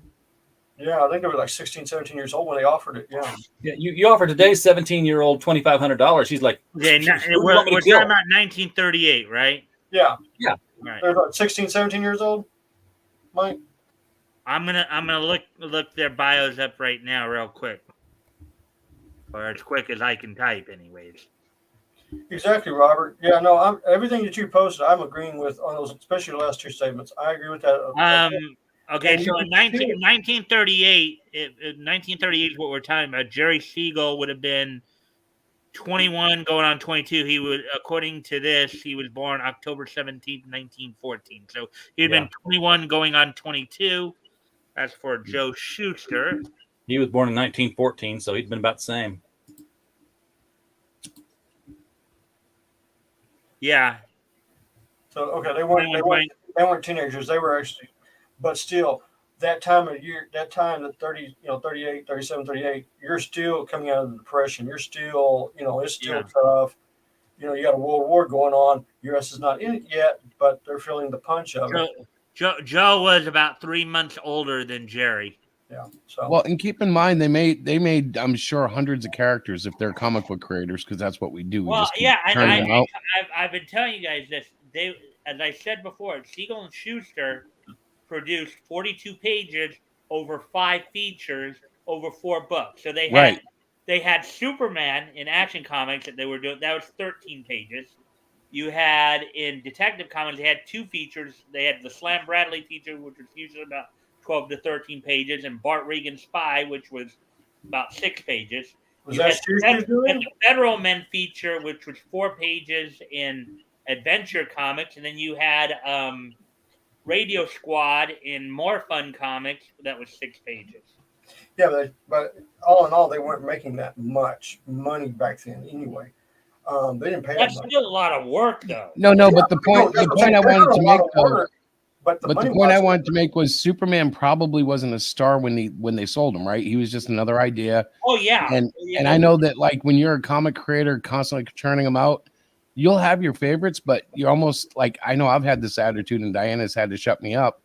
Yeah, I think they were like 16, 17 years old when they offered it. Yeah.
Yeah, you offer today's 17-year-old $2,500. He's like,
we're talking about 1938, right?
Yeah.
Yeah.
Right.
They're about 16, 17 years old, Mike.
I'm gonna look their bios up right now, real quick, or as quick as I can type, anyways.
Exactly, Robert. Yeah, no, everything that you posted, I'm agreeing with on those, especially the last two statements. I agree with that.
Okay, so in 1938, 1938 is what we're talking about. Jerry Siegel would have been 21, going on 22. He would, according to this, he was born October 17th, 1914. So he'd been 21, going on 22. As for Joe Shuster,
he was born in 1914, so he'd been about the same.
Yeah.
So okay, they weren't teenagers. They were actually, but still, that time of year, that time, the 30, 38, 37, 38, you're still coming out of the Depression. You're still, it's still tough. You got a world war going on. U.S. is not in it yet, but they're feeling the punch of it.
Joe was about 3 months older than Jerry.
Yeah. So
well, and keep in mind they made I'm sure hundreds of characters if they're comic book creators, because that's what we do.
Well, I've been telling you guys this. They, as I said before, Siegel and Schuster produced 42 pages over 5 features over 4 books. So they had Superman in Action Comics that they were doing. That was 13 pages. You had in Detective Comics, they had 2 features. They had the Slam Bradley feature, which was usually about 12 to 13 pages, and Bart Regan Spy, which was about 6 pages.
Was that Schuster doing?
The Federal Men feature, which was 4 pages in Adventure Comics, and then you had Radio Squad in More Fun Comics that was 6 pages.
Yeah, but all in all, they weren't making that much money back then anyway. They didn't pay.
That's still a lot of work, though.
No, but the point I wanted to make, though,
but
the point I wanted to make was Superman probably wasn't a star when they sold him, right? He was just another idea.
Oh yeah,
and I know that like when you're a comic creator, constantly churning them out, you'll have your favorites, but you're almost like, I know I've had this attitude, and Diana's had to shut me up,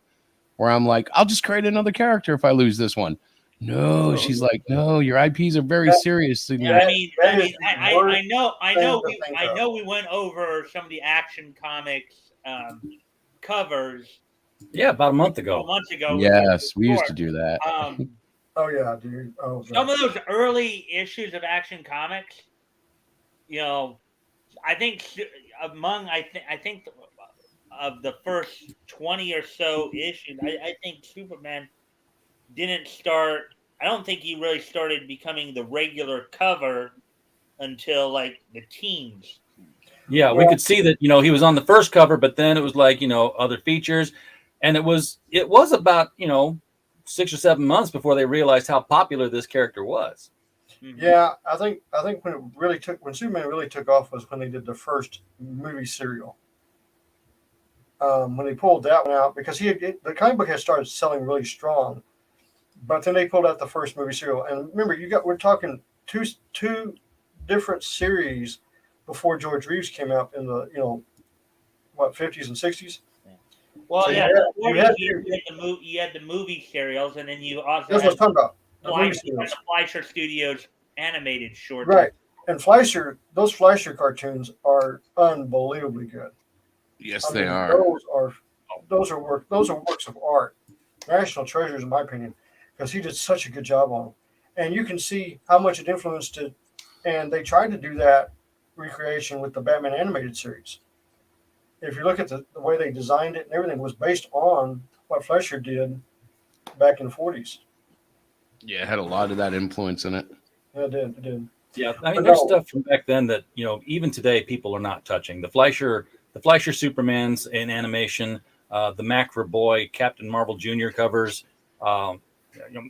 where I'm like, I'll just create another character if I lose this one. No, she's like, no, your IPs are very serious.
Yeah, I know we went over some of the Action Comics covers.
Yeah, about a month ago.
Yes, we used to do that.
Oh yeah, dude. Oh,
some of those early issues of Action Comics, I think I think of the first 20 or so issues, I think Superman didn't start. I don't think he really started becoming the regular cover until like the teens.
Yeah, we
Well,
could see that, he was on the first cover, but then it was like, other features. And it was about, 6 or 7 months before they realized how popular this character was.
Mhm.
yeah, I think when Superman really took off was when they did the first movie serial. When they pulled that one out, because the comic book had started selling really strong, but then they pulled out the first movie serial. And remember, we're talking two different series before George Reeves came out in the what 50s and 60s.
Well,
So
yeah,
you
before
had
you had the movie serials, and then you also
that's what I
had
was talking about, the movie
You had
serials,
the Fleischer Studios animated shorts.
right? And those Fleischer cartoons are unbelievably good.
Yes,
I
they
mean,
are.
those are works of art, national treasures in my opinion, because he did such a good job on them, and you can see how much it influenced it. And they tried to do that recreation with the Batman animated series. If you look at the way they designed it and everything was based on what Fleischer did back in the 40s.
Yeah, it had a lot of that influence in it.
Yeah, it did.
Yeah, I mean,
But
there's
no,
stuff from back then that even today people are not touching. The Fleischer Supermans in animation, the Macra Boy, Captain Marvel Jr. covers. Um,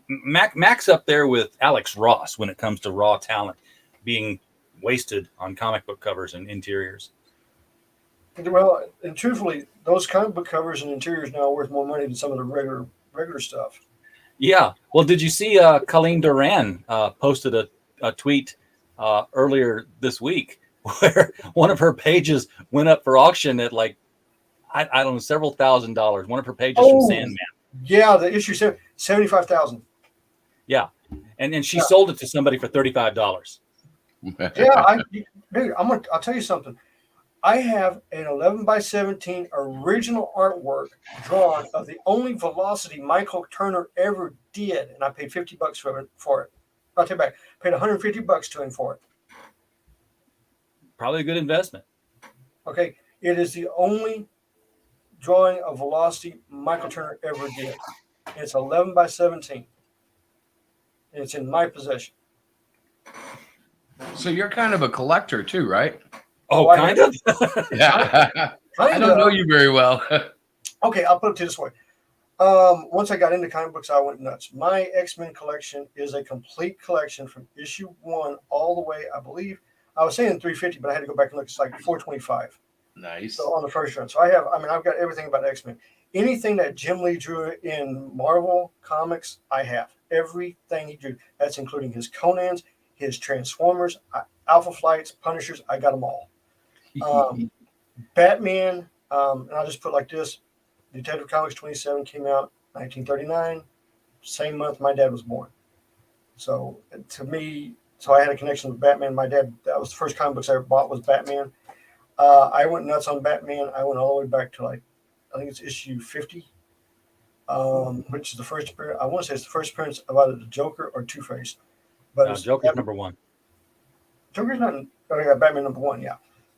Mac's up there with Alex Ross when it comes to raw talent being wasted on comic book covers and interiors.
well, and truthfully, those comic book covers and interiors now are worth more money than some of the regular stuff.
Yeah. Well, did you see Colleen Duran posted a tweet earlier this week where one of her pages went up for auction at like I don't know, several $1,000s. One of her pages from
Oh,
Sandman.
yeah, the issue said 75,000.
Yeah. And she
Yeah,
sold it to somebody for $35.
yeah. Dude, I'll tell you something. I have an 11 by 17 original artwork drawn of the only velocity Michael Turner ever did, and I paid $50 for it. I'll take it back. Paid $150 to him for it.
Probably a good investment.
Okay, it is the only drawing of velocity Michael Turner ever did. It's 11 by 17. And it's in my possession.
So you're kind of a collector too, right?
Oh,
I
kind
am.
of.
Yeah. I don't know you very well.
Okay, I'll put it to this way. Once I got into comic books, I went nuts. My X-Men collection is a complete collection from issue 1 all the way, I believe. I was saying 350, but I had to go back and look. It's like 425.
Nice.
So on the first run. So I've got everything about X-Men. Anything that Jim Lee drew in Marvel Comics, I have. Everything he drew. That's including his Conans, his Transformers, Alpha Flights, Punishers. I got them all. Batman, and I'll just put it like this. Detective Comics 27 came out 1939. Same month my dad was born. So to me, I had a connection with Batman. My dad, that was the first comic books I ever bought was Batman. I went nuts on Batman. I went all the way back to I think it's issue 50, which is the first appearance. I want to say it's the first appearance of either the Joker or Two-Face. But it's
Joker's number 1.
Joker's not. Oh yeah, Batman number 1. Yeah,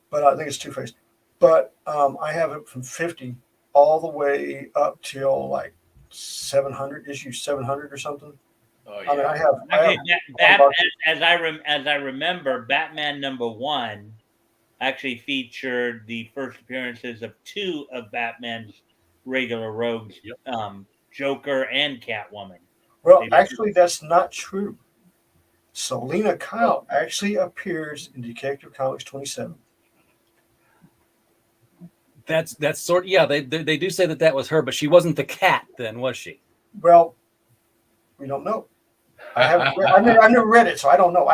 but I think it's Two-Face. But I have it from 50 all the way up till like 700, issue 700 or something.
Oh,
I mean,
As I remember, Batman number 1 actually featured the first appearances of 2 of Batman's regular rogues, Joker and Catwoman.
Well, actually, that's not true. Selena Kyle actually appears in Detective Comics 27.
That's sort. Yeah, they do say that was her, but she wasn't the cat then, was she?
Well, we don't know. I've never read it, so I don't know.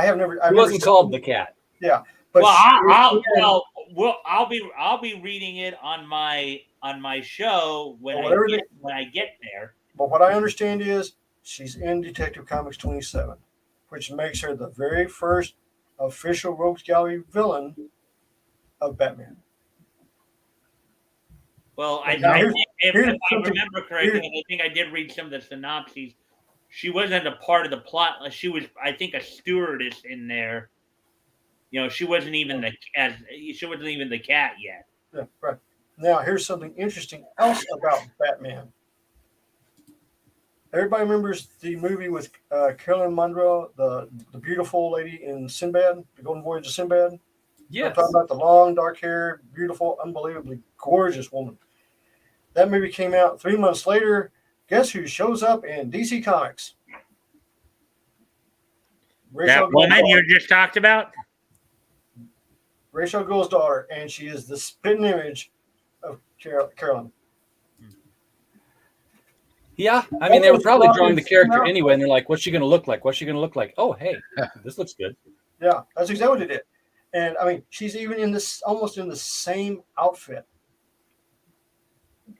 She wasn't called the cat.
Yeah, but
I'll be reading it on my show when I get there.
But what I understand is she's in Detective Comics 27, which makes her the very first official Rogues Gallery villain of Batman.
Well, if I remember correctly, and I think I did read some of the synopses, she wasn't a part of the plot. She was, I think, a stewardess in there. She wasn't even the cat yet.
Yeah, right. Now, here's something interesting else about Batman. Everybody remembers the movie with Carolyn Monroe, the beautiful lady in Sinbad, The Golden Voyage of Sinbad? I'm
Yes.
talking about the long, dark hair, beautiful, unbelievably gorgeous woman. That movie came out 3 months later. Guess who shows up in DC Comics? Rachel
That woman
Gold's
you just talked about?
Rachel Gold's daughter, and she is the spitting image of Carolyn.
Yeah, I mean, they were probably drawing the character
Yeah.
anyway, and they're like, "What's she going to look like? What's she going to look like? Oh, hey, this looks good."
Yeah, that's exactly what they did. And I mean, she's even in this almost in the same outfit.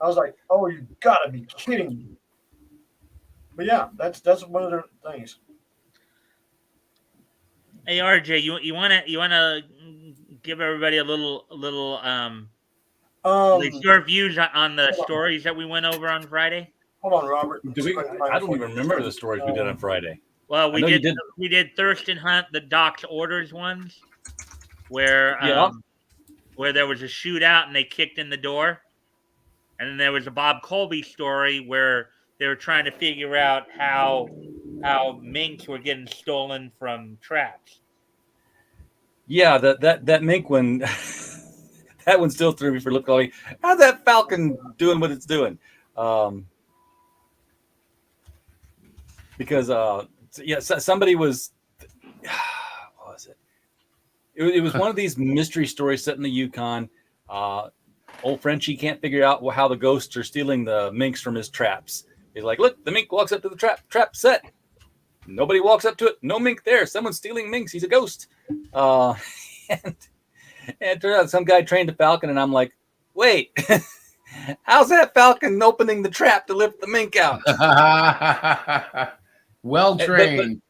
I was like, "Oh, you gotta be kidding me!" But yeah, that's one of the things.
Hey RJ, you wanna give everybody a little your views on the stories that we went over on Friday?
Hold on, Robert.
I don't even remember the stories we did on Friday.
Well,
I know you did.
we did Thurston Hunt, the Doc's Orders ones, where
Yeah.
where there was a shootout and they kicked in the door, and then there was a Bob Colby story where they were trying to figure out how minks were getting stolen from traps.
Yeah, that mink one, that one still threw me for looking like, how's that falcon doing what it's doing? Because somebody was, what was it? It was one of these mystery stories set in the Yukon. Old Frenchie can't figure out how the ghosts are stealing the minks from his traps. He's like, look, the mink walks up to the trap set. Nobody walks up to it. No mink there. Someone's stealing minks. He's a ghost. And it turned out some guy trained a falcon, and I'm like, wait, how's that falcon opening the trap to lift the mink out?
Well trained.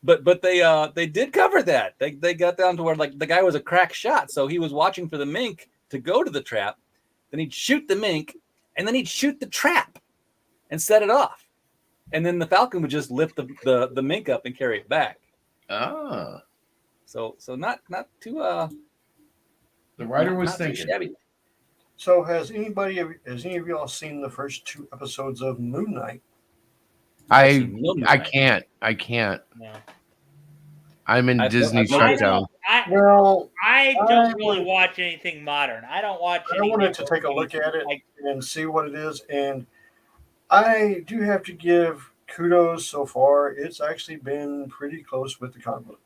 But they did cover that. They got down to where like the guy was a crack shot, so he was watching for the mink to go to the trap. Then he'd shoot the mink, and then he'd shoot the trap and set it off. And then the falcon would just lift the mink up and carry it back.
Ah.
So not too
The writer was
not too
thinking.
shabby.
So has any of y'all seen the first 2 episodes of Moon Knight?
I can't.
No.
I'm in Disney shutdown.
I
Well,
don't really watch anything modern. I don't watch.
I wanted to take a look at it and see what it is, and I do have to give kudos so far. It's actually been pretty close with the comic book.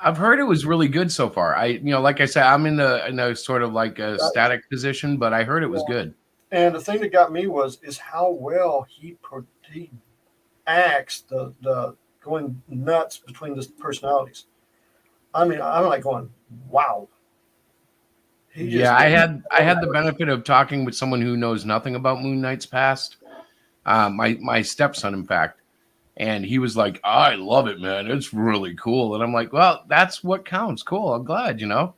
I've heard it was really good so far. Like I said, I'm in a sort of like a static position, but I heard it was good.
And the thing that got me is how well he acts the going nuts between the personalities. I mean, I'm like going, wow.
I had the benefit of talking with someone who knows nothing about Moon Knight's past. My stepson, in fact, and he was like, "I love it, man. It's really cool." And I'm like, "Well, that's what counts. Cool. I'm glad, you know."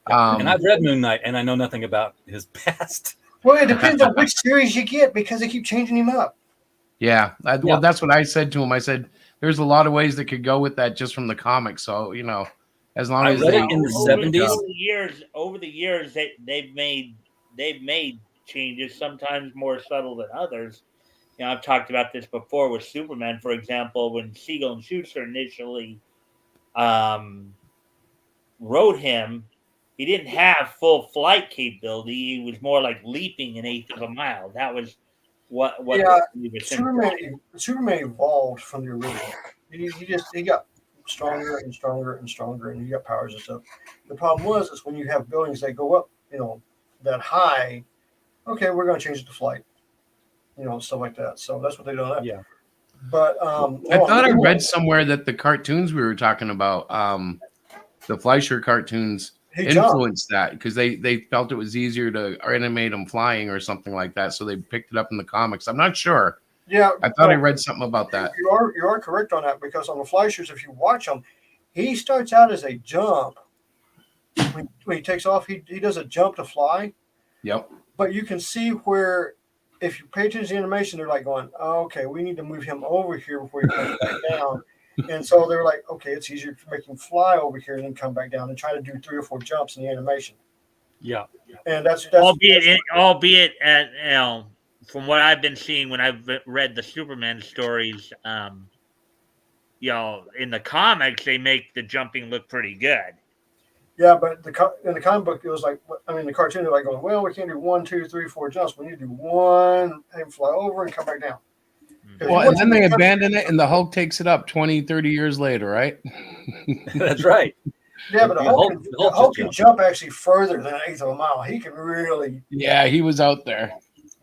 And I've read Moon Knight, and I know nothing about his past.
Well, it depends on which series you get because they keep changing him up.
Yeah. Well, that's what I said to him. I said, "There's a lot of ways that could go with that just from the comics. So, as long as
read it in the 70s.
Over the years, they've made changes, sometimes more subtle than others. I've talked about this before with Superman, for example, when Siegel and Schuster initially wrote him, he didn't have full flight capability. He was more like leaping 1/8 of a mile. That was what
Superman evolved from the original. He got stronger and stronger and stronger, and he got powers and stuff. The problem is when you have buildings that go up, that high. Okay, we're going to change it to flight. Stuff like that. So that's what they done.
Yeah.
But
I thought I read somewhere that the cartoons we were talking about, the Fleischer cartoons, influenced that because they felt it was easier to animate them flying or something like that. So they picked it up in the comics. I'm not sure.
Yeah.
I thought I read something about that.
You are correct on that because on the Fleischers, if you watch them, he starts out as a jump. When he takes off, he does a jump to fly.
Yep.
But you can see where, if you pay attention to the animation, they're like going, oh, okay, we need to move him over here before he comes back down. And so they were like, okay, it's easier to make him fly over here and then come back down and try to do 3 or 4 jumps in the animation.
Yeah.
And that's
albeit at from what I've been seeing when I've read the Superman stories, in the comics they make the jumping look pretty good.
Yeah, but in the comic book, it was like, I mean, the cartoon, they're like going, well, we can't do 1, 2, 3, 4 jumps. We need to do one and fly over and come back down.
Well, and then they abandon it, and the Hulk takes it up 20, 30 years later, right?
That's right.
Yeah, but the Hulk
Hulk
can jump actually further than an eighth of a mile. He can really.
Yeah, he was out there.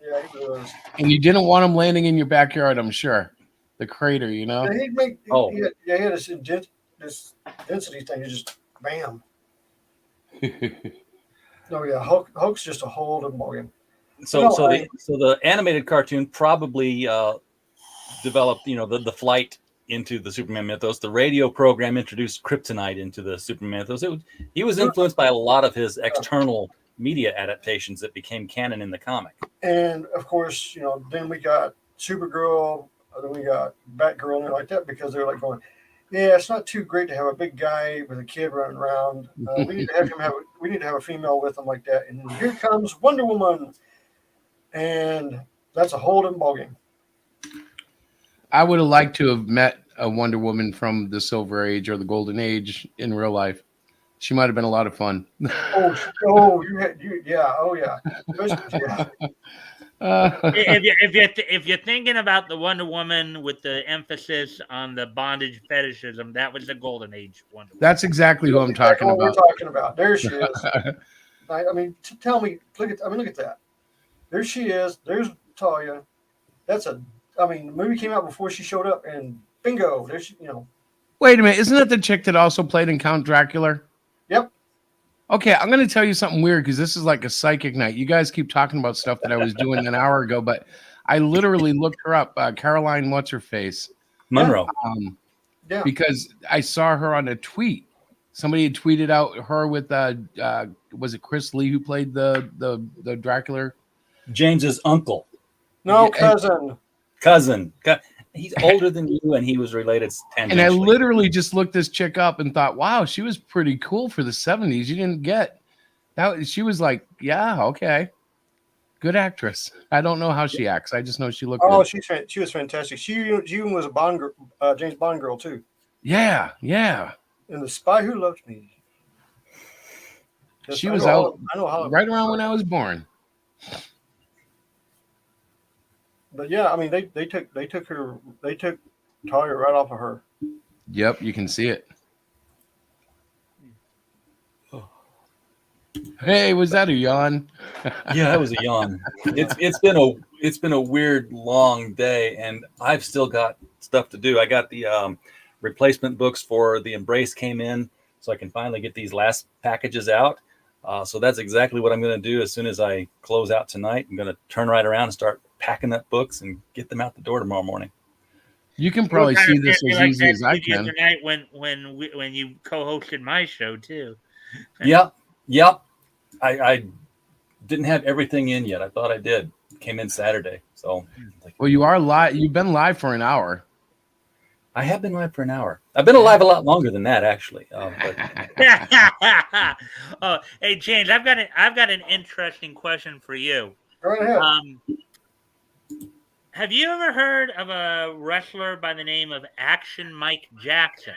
Yeah, he was.
And you didn't want him landing in your backyard, I'm sure. The crater, you know?
Yeah, he had this density thing. You just bam. Oh yeah, Hulk's just a whole different ballgame.
So the animated cartoon probably developed, the flight into the Superman mythos. The radio program introduced kryptonite into the Superman mythos. He was influenced by a lot of his external media adaptations that became canon in the comic.
And of course, then we got Supergirl, then we got Batgirl, and like that, because they're like going, yeah, it's not too great to have a big guy with a kid running around. We need to have a female with him like that. And here comes Wonder Woman, and that's a whole different ballgame.
I would have liked to have met a Wonder Woman from the Silver Age or the Golden Age in real life. She might have been a lot of fun.
Yeah.
If you're thinking about the Wonder Woman with the emphasis on the bondage fetishism, that was the Golden Age Wonder Woman.
That's exactly who I'm talking about.
We're talking about. There she is. I mean, tell me, look at that. There she is. There's Talia. The movie came out before she showed up, and bingo, there she.
Wait a minute, isn't that the chick that also played in Count Dracula?
Yep.
Okay, I'm going to tell you something weird because this is like a psychic night. You guys keep talking about stuff that I was doing an hour ago, but I literally looked her up. Caroline, what's her face?
Monroe.
Yeah.
Because I saw her on a tweet. Somebody had tweeted out her with was it Chris Lee who played the Dracula?
James's uncle.
No,
Yeah,
cousin. He's older than you, and he was related tangentially.
And I literally just looked this chick up and thought, wow, she was pretty cool for the 70s. You didn't get that. She was like, yeah, okay. Good actress. I don't know how she acts. I just know she looked good.
She was fantastic. She even was a Bond girl, James Bond girl, too.
Yeah.
And The Spy Who Loved Me.
She was out right around when I was born.
But yeah, I mean, they took Talia right off of her.
Yep, you can see it. Hey, was that a yawn?
Yeah, that was a yawn. It's been a weird long day, and I've still got stuff to do. I got the replacement books for the Embrace came in, so I can finally get these last packages out. So that's exactly what I'm going to do as soon as I close out tonight. I'm going to turn right around and start packing up books and get them out the door tomorrow morning.
You can probably see this as easy as I can.
Tonight when you co-hosted my show too.
Yep. I didn't have everything in yet. I thought I did. Came in Saturday, so.
Well, you are live. You've been live for an hour.
I have been live for an hour. I've been alive a lot longer than that, actually.
Oh, hey James, I've got an interesting question for you.
Go ahead.
Have you ever heard of a wrestler by the name of Action Mike Jackson?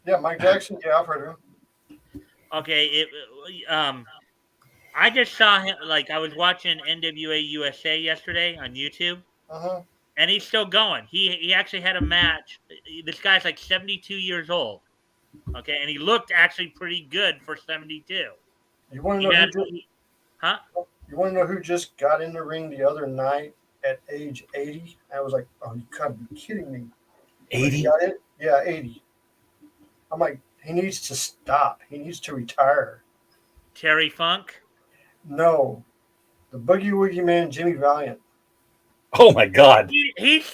Yeah, Mike Jackson. Yeah, I've heard of him.
Okay, I just saw him. Like I was watching NWA USA yesterday on YouTube. And he's still going. He actually had a match. This guy's like 72 years old. Okay, and he looked actually pretty good for 72.
You want to know You want to know who just got in the ring the other night at age 80? I was like, oh, you gotta be kidding me.
80?
Got it? Yeah, 80. I'm like, he needs to stop. He needs to retire.
Terry Funk?
No. The Boogie Woogie Man, Jimmy Valiant.
Oh my God!
He's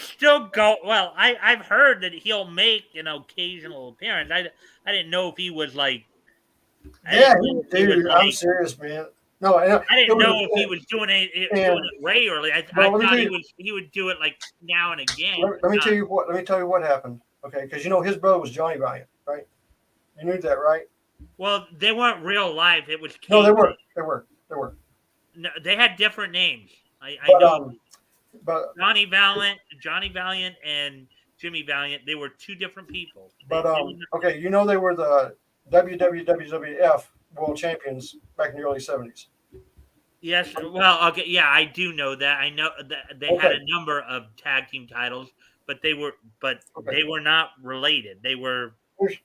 still go. Well, I've heard that he'll make an occasional appearance. I didn't know if he was like.
Yeah, dude, I'm serious, man. No, I
didn't know if he was doing it regularly. I thought he would do it like now and again.
Let me tell you what happened. Okay, because his brother was Johnny Valiant, right? You knew that, right?
Well, they weren't real life. It was Kate.
No, they were.
No, they had different names. I know.
But
Johnny Valiant, and Jimmy Valiant, they were two different people.
Okay, they were the WWF World Champions back in the early 70s.
Yes. Well, okay. Yeah, I do know that. I know that they had
Okay.
a number of tag team titles, but they were
Okay.
not related. They were.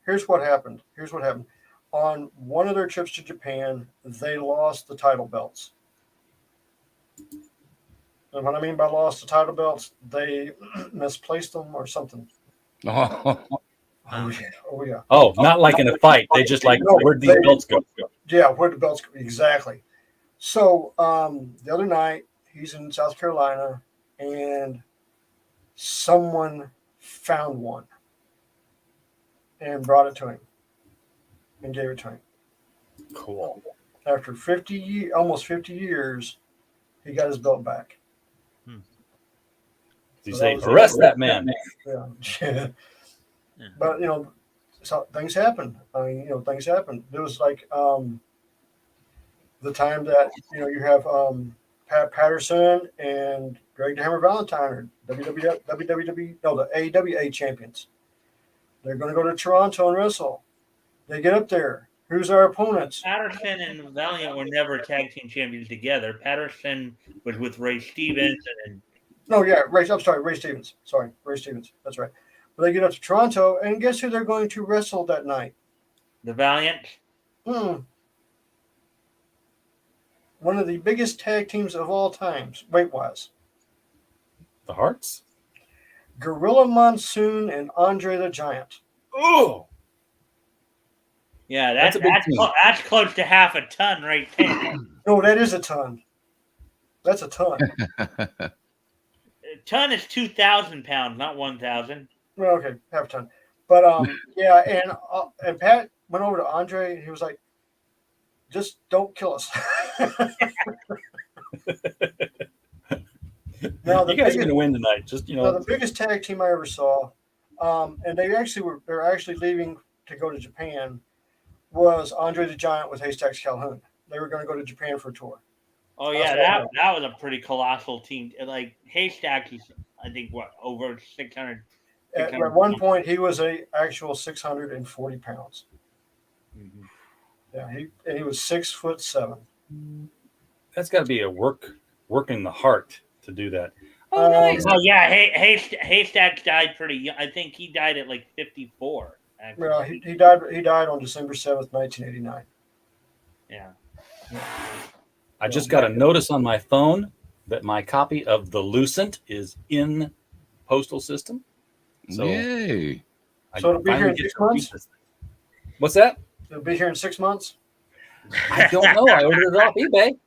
Here's what happened. Here's what happened. On one of their trips to Japan, they lost the title belts. And what I mean by lost the title belts, they misplaced them or something.
Oh,
Oh yeah. Oh yeah.
Oh, not like in a fight. They just like,
No,
where'd these belts go?
Yeah, where'd the belts go? Exactly. So the other night, he's in South Carolina, and someone found one and brought it to him and gave it to him.
Cool.
After almost 50 years, he got his belt back.
You
So
say,
that was-
arrest that man.
Yeah. But so things happen. I mean, things happen. There was like the time that you have Pat Patterson and Greg the Hammer Valentine are WWE, no, the AWA champions. They're going to go to Toronto and wrestle. They get up there. Who's our opponents?
Patterson and Valiant were never tag team champions together. Patterson was with Ray Stevens, and
No, yeah, Ray. I'm sorry, Ray Stevens. Sorry, Ray Stevens. That's right. But they get up to Toronto, and guess who they're going to wrestle that night?
the Valiant.
One of the biggest tag teams of all times, weight-wise.
The Hearts?
Gorilla Monsoon and Andre the Giant.
Oh,
Yeah,
That's a big team.
that's close to half a ton right there.
No, that is a ton. That's a ton.
A ton is 2,000 pounds, not 1,000.
Well, okay, half a ton. But yeah, and Pat went over to Andre, and he was like, "Just don't kill us." Now,
you guys are going to win tonight. Just,
the biggest tag team I ever saw, and they're actually leaving to go to Japan, was Andre the Giant with Haystacks Calhoun. They were going to go to Japan for a tour.
Oh yeah, that was a pretty colossal team. Like Haystacks is, I think, over 600.
At one point, he was a actual 640 pounds.
Mm-hmm.
Yeah, he was 6'7".
That's got to be a working the heart to do that.
Oh, nice.
Oh yeah, Haystacks died pretty young. I think he died at like 54. Actually.
Well, he died on December 7th, 1989.
Yeah.
I just got a notice on my phone that my copy of The Lucent is in postal system. So
yay!
So it'll be here in 6 months?
What's that?
It'll be here in 6 months?
I don't know. I ordered it off eBay.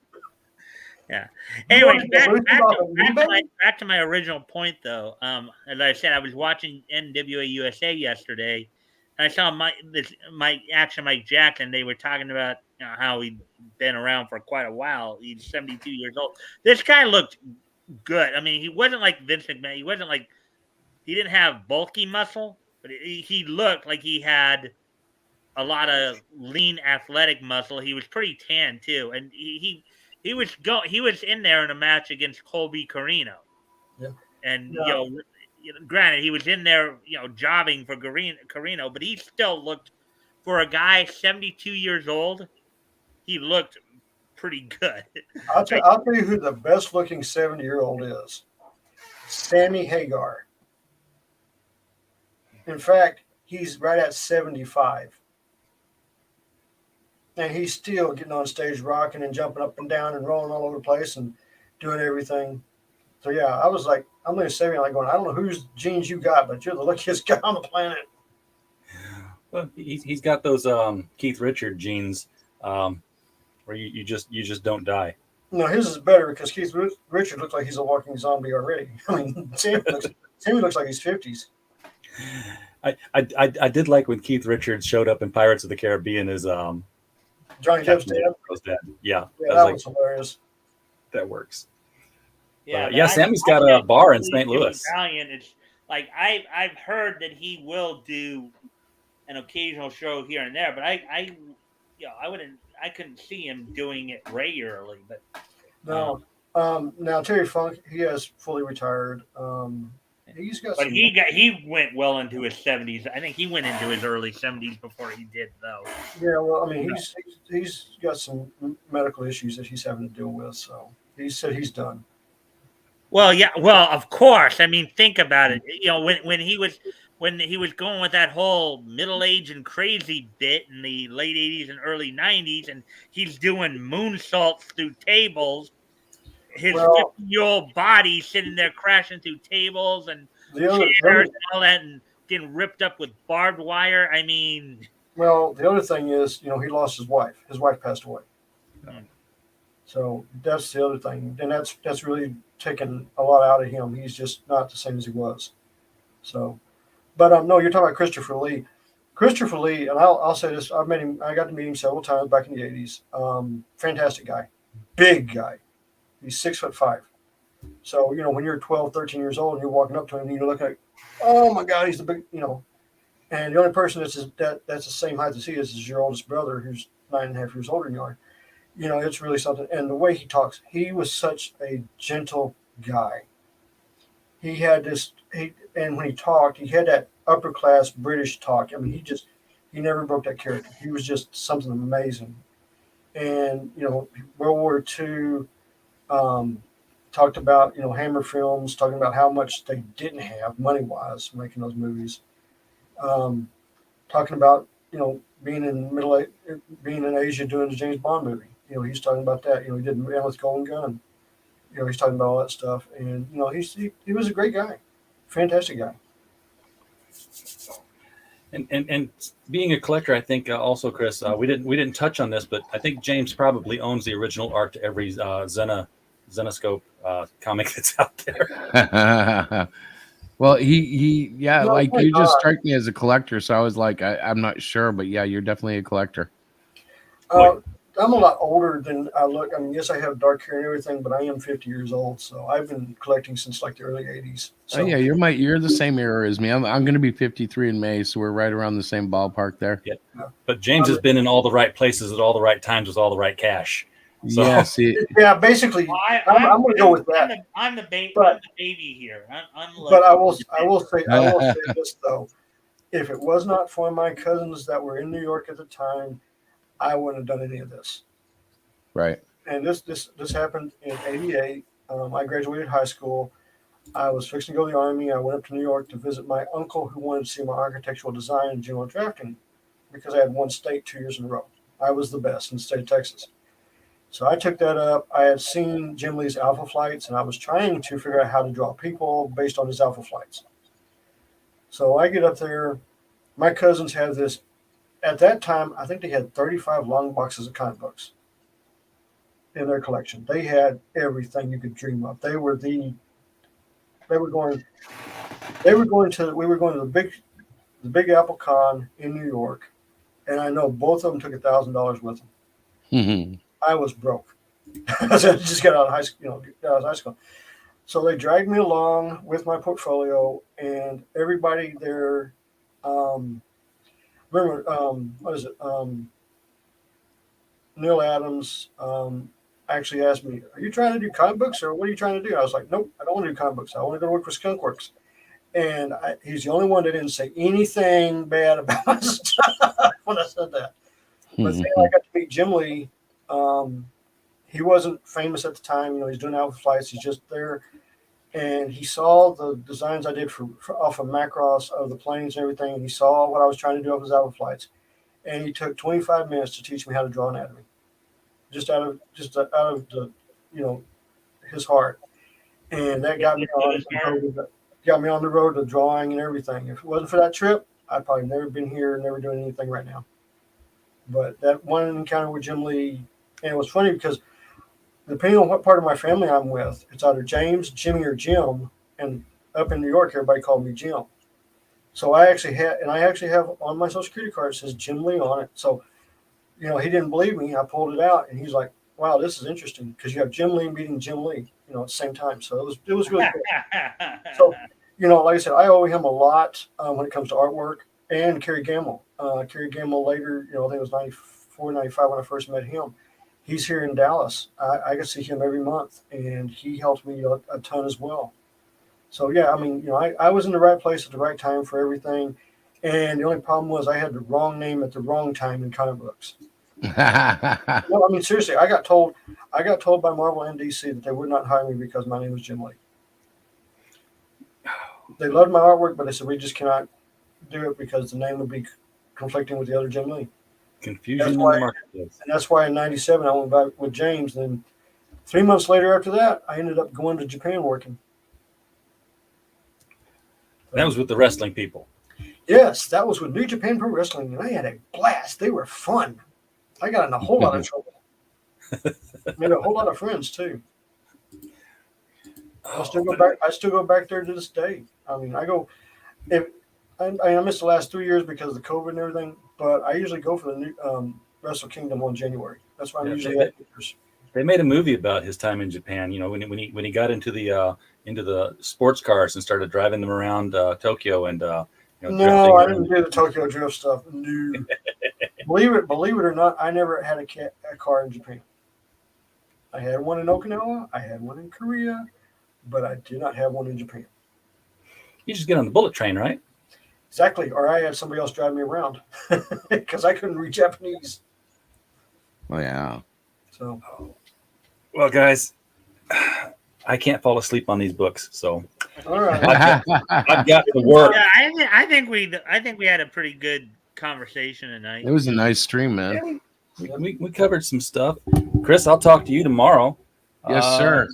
Yeah. Anyways,
eBay?
back to my original point, though. As I said, I was watching NWA USA yesterday, and I saw Mike Jackson. They were talking about how he'd been around for quite a while. He's 72 years old. This guy looked good. I mean, he wasn't like Vince McMahon. He didn't have bulky muscle, but he looked like he had a lot of lean athletic muscle. He was pretty tan too, and he was in there in a match against Colby Carino.
Yeah.
And granted, he was in there, jobbing for Carino, but he still looked, for a guy 72 years old, he looked pretty good.
I'll tell you who the best looking 70-year-old is. Sammy Hagar. In fact, he's right at 75. And he's still getting on stage, rocking and jumping up and down and rolling all over the place and doing everything. So yeah, I was like, I'm going to say, like, going, I don't know whose genes you got, but you're the luckiest guy on the planet.
Well, he's got those Keith Richard genes, where you just don't die.
No, his is better because Keith Richard looks like he's a walking zombie already. I mean, Sammy looks like he's 50s.
I did like when Keith Richards showed up in Pirates of the Caribbean as
Johnny Depp's dad.
Yeah,
that was hilarious.
That works.
Yeah,
Sammy's got a bar in St. Louis.
Italian, it's like I've heard that he will do an occasional show here and there, but I couldn't see him doing it regularly. But
no, now Terry Funk, he has fully retired. he's got.
But
some,
he went well into his 70s. I think he went into his early 70s before he did, though.
Yeah, well, I mean, he's got some medical issues that he's having to deal with. So he said he's done.
Well, yeah, well, of course. I mean, think about it. You know, when he was going with that whole middle age and crazy bit in the late 80s and early 90s, and he's doing moonsaults through tables. His
Well,
50-year-old body sitting there crashing through tables and
the other,
chairs and all that, and getting ripped up with barbed wire. I mean,
well, the other thing is, he lost his wife. His wife passed away. So that's the other thing, and that's really taken a lot out of him. He's just not the same as he was. So, but no, you're talking about Christopher Lee. Christopher Lee, and I'll say this: I met him. I got to meet him several times back in the '80s. Fantastic guy, big guy. He's 6'5". So when you're 12, 13 years old, and you're walking up to him, and you're looking like, oh my God, he's the big, And the only person that's the same height as he is your oldest brother, who's 9.5 years older than you are. It's really something. And the way he talks, he was such a gentle guy. He had and when he talked, he had that upper class British talk. I mean, he never broke that character. He was just something amazing. And, World War II, talked about, Hammer Films, talking about how much they didn't have money-wise making those movies. Talking about, being in Asia doing the James Bond movie. He's talking about that. He did Man with Golden Gun. He's talking about all that stuff. And, he was a great guy. Fantastic guy.
And being a collector, I think also, Chris, we didn't touch on this, but I think James probably owns the original art to every Zenoscope comic that's out there.
Well, he
No,
like
probably
you just
not.
strike me as a collector, so I was like, I'm not sure, but yeah, you're definitely a collector.
I'm a lot older than I look. I mean, yes, I have dark hair and everything, but I am 50 years old, so I've been collecting since like the early 80s. So
Oh yeah, you're the same era as me. I'm going to be 53 in May, so we're right around the same ballpark there.
Yeah. But James has been in all the right places at all the right times with all the right cash. So,
Yes,
yeah, basically,
well,
I'm going to go with that.
I'm the baby here.
But I will say this though: if it was not for my cousins that were in New York at the time, I wouldn't have done any of this.
right.
And this happened in '88. I graduated high school. I was fixing to go to the Army. I went up to New York to visit my uncle who wanted to see my architectural design and general drafting because I had won state 2 years in a row. I was the best in the state of Texas. So I took that up. I had seen Jim Lee's Alpha Flights, and I was trying to figure out how to draw people based on his Alpha Flights. So I get up there. My cousins had this. At that time, I think they had 35 long boxes of comic books in their collection. They had everything you could dream of. We were going to the Big Apple Con in New York, and I know both of them took $1,000 with them.
Mm-hmm.
I was broke. I just got out of high school, So they dragged me along with my portfolio, and everybody there. Neil Adams actually asked me, "Are you trying to do comic books, or what are you trying to do?" I was like, "Nope, I don't want to do comic books. I want to go work for Skunkworks." And he's the only one that didn't say anything bad about my stuff when I said that. But then I got to meet Jim Lee. He wasn't famous at the time. He's doing Alpha Flights. He's just there. And he saw the designs I did for off of Macross of the planes and everything. And he saw what I was trying to do off his Alpha Flights. And he took 25 minutes to teach me how to draw anatomy. Just out of the, his heart. And that got me on the road to drawing and everything. If it wasn't for that trip, I'd probably never been here, never doing anything right now. But that one encounter with Jim Lee, and it was funny because depending on what part of my family I'm with, it's either James, Jimmy, or Jim. And up in New York, everybody called me Jim. So I actually have on my Social Security card, it says Jim Lee on it. So, he didn't believe me. I pulled it out, and he's like, "Wow, this is interesting because you have Jim Lee meeting Jim Lee, at the same time." So it was really cool. So, like I said, I owe him a lot when it comes to artwork. And Kerry Gamble. Kerry Gamble later, I think it was 94, 95 when I first met him. He's here in Dallas. I get to see him every month, and he helped me a ton as well. So yeah, I mean, I was in the right place at the right time for everything, and the only problem was I had the wrong name at the wrong time in comic books. No, I mean seriously, I got told by Marvel and DC that they would not hire me because my name was Jim Lee. They loved my artwork, but they said we just cannot do it because the name would be conflicting with the other Jim Lee.
Confusion in the marketplace.
And that's why in '97 I went back with James. Then 3 months later after that, I ended up going to Japan working.
That was with the wrestling people.
Yes, that was with New Japan Pro Wrestling, and I had a blast. They were fun. I got in a whole lot of trouble. Made a whole lot of friends too. I still go back there to this day. I mean, I go. If I missed the last 3 years because of the COVID and everything, but I usually go for the new Wrestle Kingdom on January. That's why I'm usually at pictures.
They made a movie about his time in Japan. You know, when he got into the sports cars and started driving them around Tokyo and
No, I didn't do the Tokyo Drift stuff. No. believe it or not, I never had a car in Japan. I had one in Okinawa, I had one in Korea, but I did not have one in Japan.
You just get on the bullet train, right?
Exactly, or I had somebody else drive me around because I couldn't read Japanese.
Oh yeah.
So,
well, guys, I can't fall asleep on these books, so
all right.
I've got to work.
Yeah, I think we had a pretty good conversation tonight.
It was a nice stream, man.
We covered some stuff. Chris, I'll talk to you tomorrow.
Yes, sir.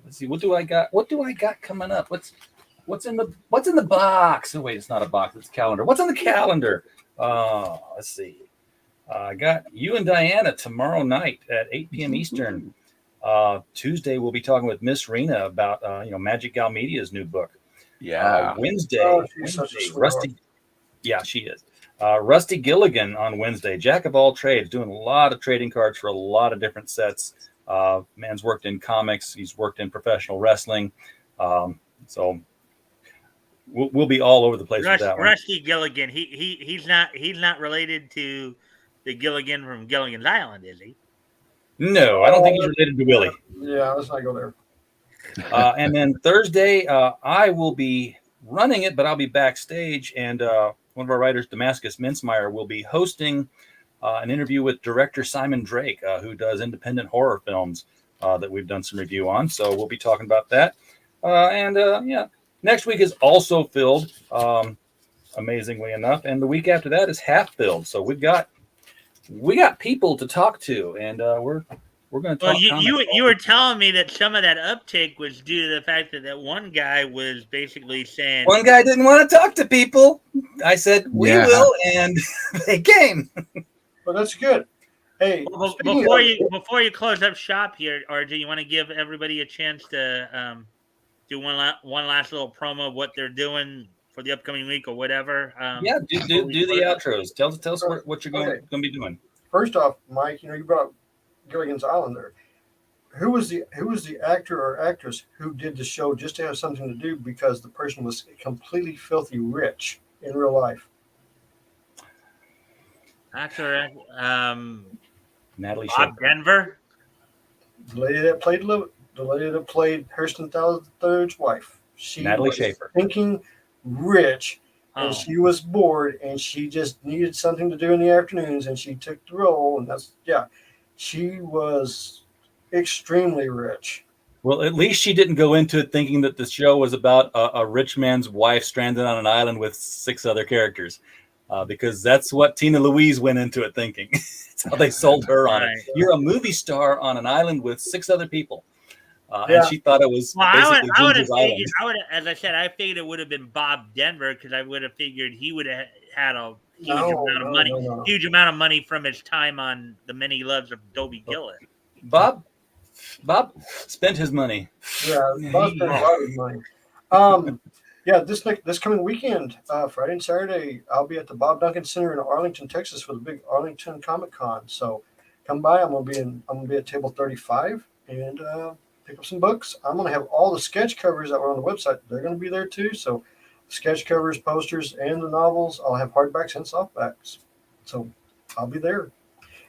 Let's see. What do I got? What do I got coming up? What's in the box? Oh wait, it's not a box. It's a calendar. What's on the calendar? Let's see. I got you and Diana tomorrow night at 8 p.m. Eastern. Tuesday we'll be talking with Miss Rena about Magic Gal Media's new book.
Yeah.
Wednesday, Rusty. Yeah, she is. Rusty Gilligan on Wednesday, jack of all trades, doing a lot of trading cards for a lot of different sets. Man's worked in comics, he's worked in professional wrestling, so we'll be all over the place with that one.
Rusty Gilligan, he's not related to the Gilligan from Gilligan's Island, is he?
No, I don't think he's related to Willie.
Yeah, let's not go there.
And then Thursday, I will be running it, but I'll be backstage, and one of our writers, Damascus Mincemeyer, will be hosting an interview with director Simon Drake, who does independent horror films that we've done some review on. So we'll be talking about that. Next week is also filled, amazingly enough, and the week after that is half filled. So we got people to talk to, and we're going to talk.
Well, you were telling me that some of that uptake was due to the fact that one guy was basically saying
one guy didn't want to talk to people. I said we will, and they came.
Well, that's good. Hey,
before you close up shop here, or do you want to give everybody a chance to do one last little promo of what they're doing for the upcoming week or whatever?
Do the outros. Tell us what you're going to be doing.
First off, Mike, you brought up Gilligan's Island there. Who was the actor or actress who did the show just to have something to do because the person was completely filthy rich in real life?
Actor,
Natalie
Bob Denver.
The lady that played Hurston III's wife. She
Natalie
was
Schaefer.
Thinking rich, and she was bored, and she just needed something to do in the afternoons, and she took the role, and she was extremely rich.
Well, at least she didn't go into it thinking that the show was about a rich man's wife stranded on an island with 6 other characters, because that's what Tina Louise went into it thinking. That's how they sold her on it. You're a movie star on an island with 6 other people. And she thought it was basically Ginger's Island.
As I said, I figured it would have been Bob Denver because I would have figured he would have had a huge amount of money from his time on The Many Loves of Dobie Gillett.
Bob spent his money.
Yeah, Bob spent a lot of his money. This coming weekend, Friday and Saturday, I'll be at the Bob Duncan Center in Arlington, Texas, for the big Arlington Comic Con. So come by. I'm gonna be at table 35 and pick up some books. I'm gonna have all the sketch covers that were on the website. They're gonna be there too. So sketch covers, posters, and the novels. I'll have hardbacks and softbacks. So I'll be there.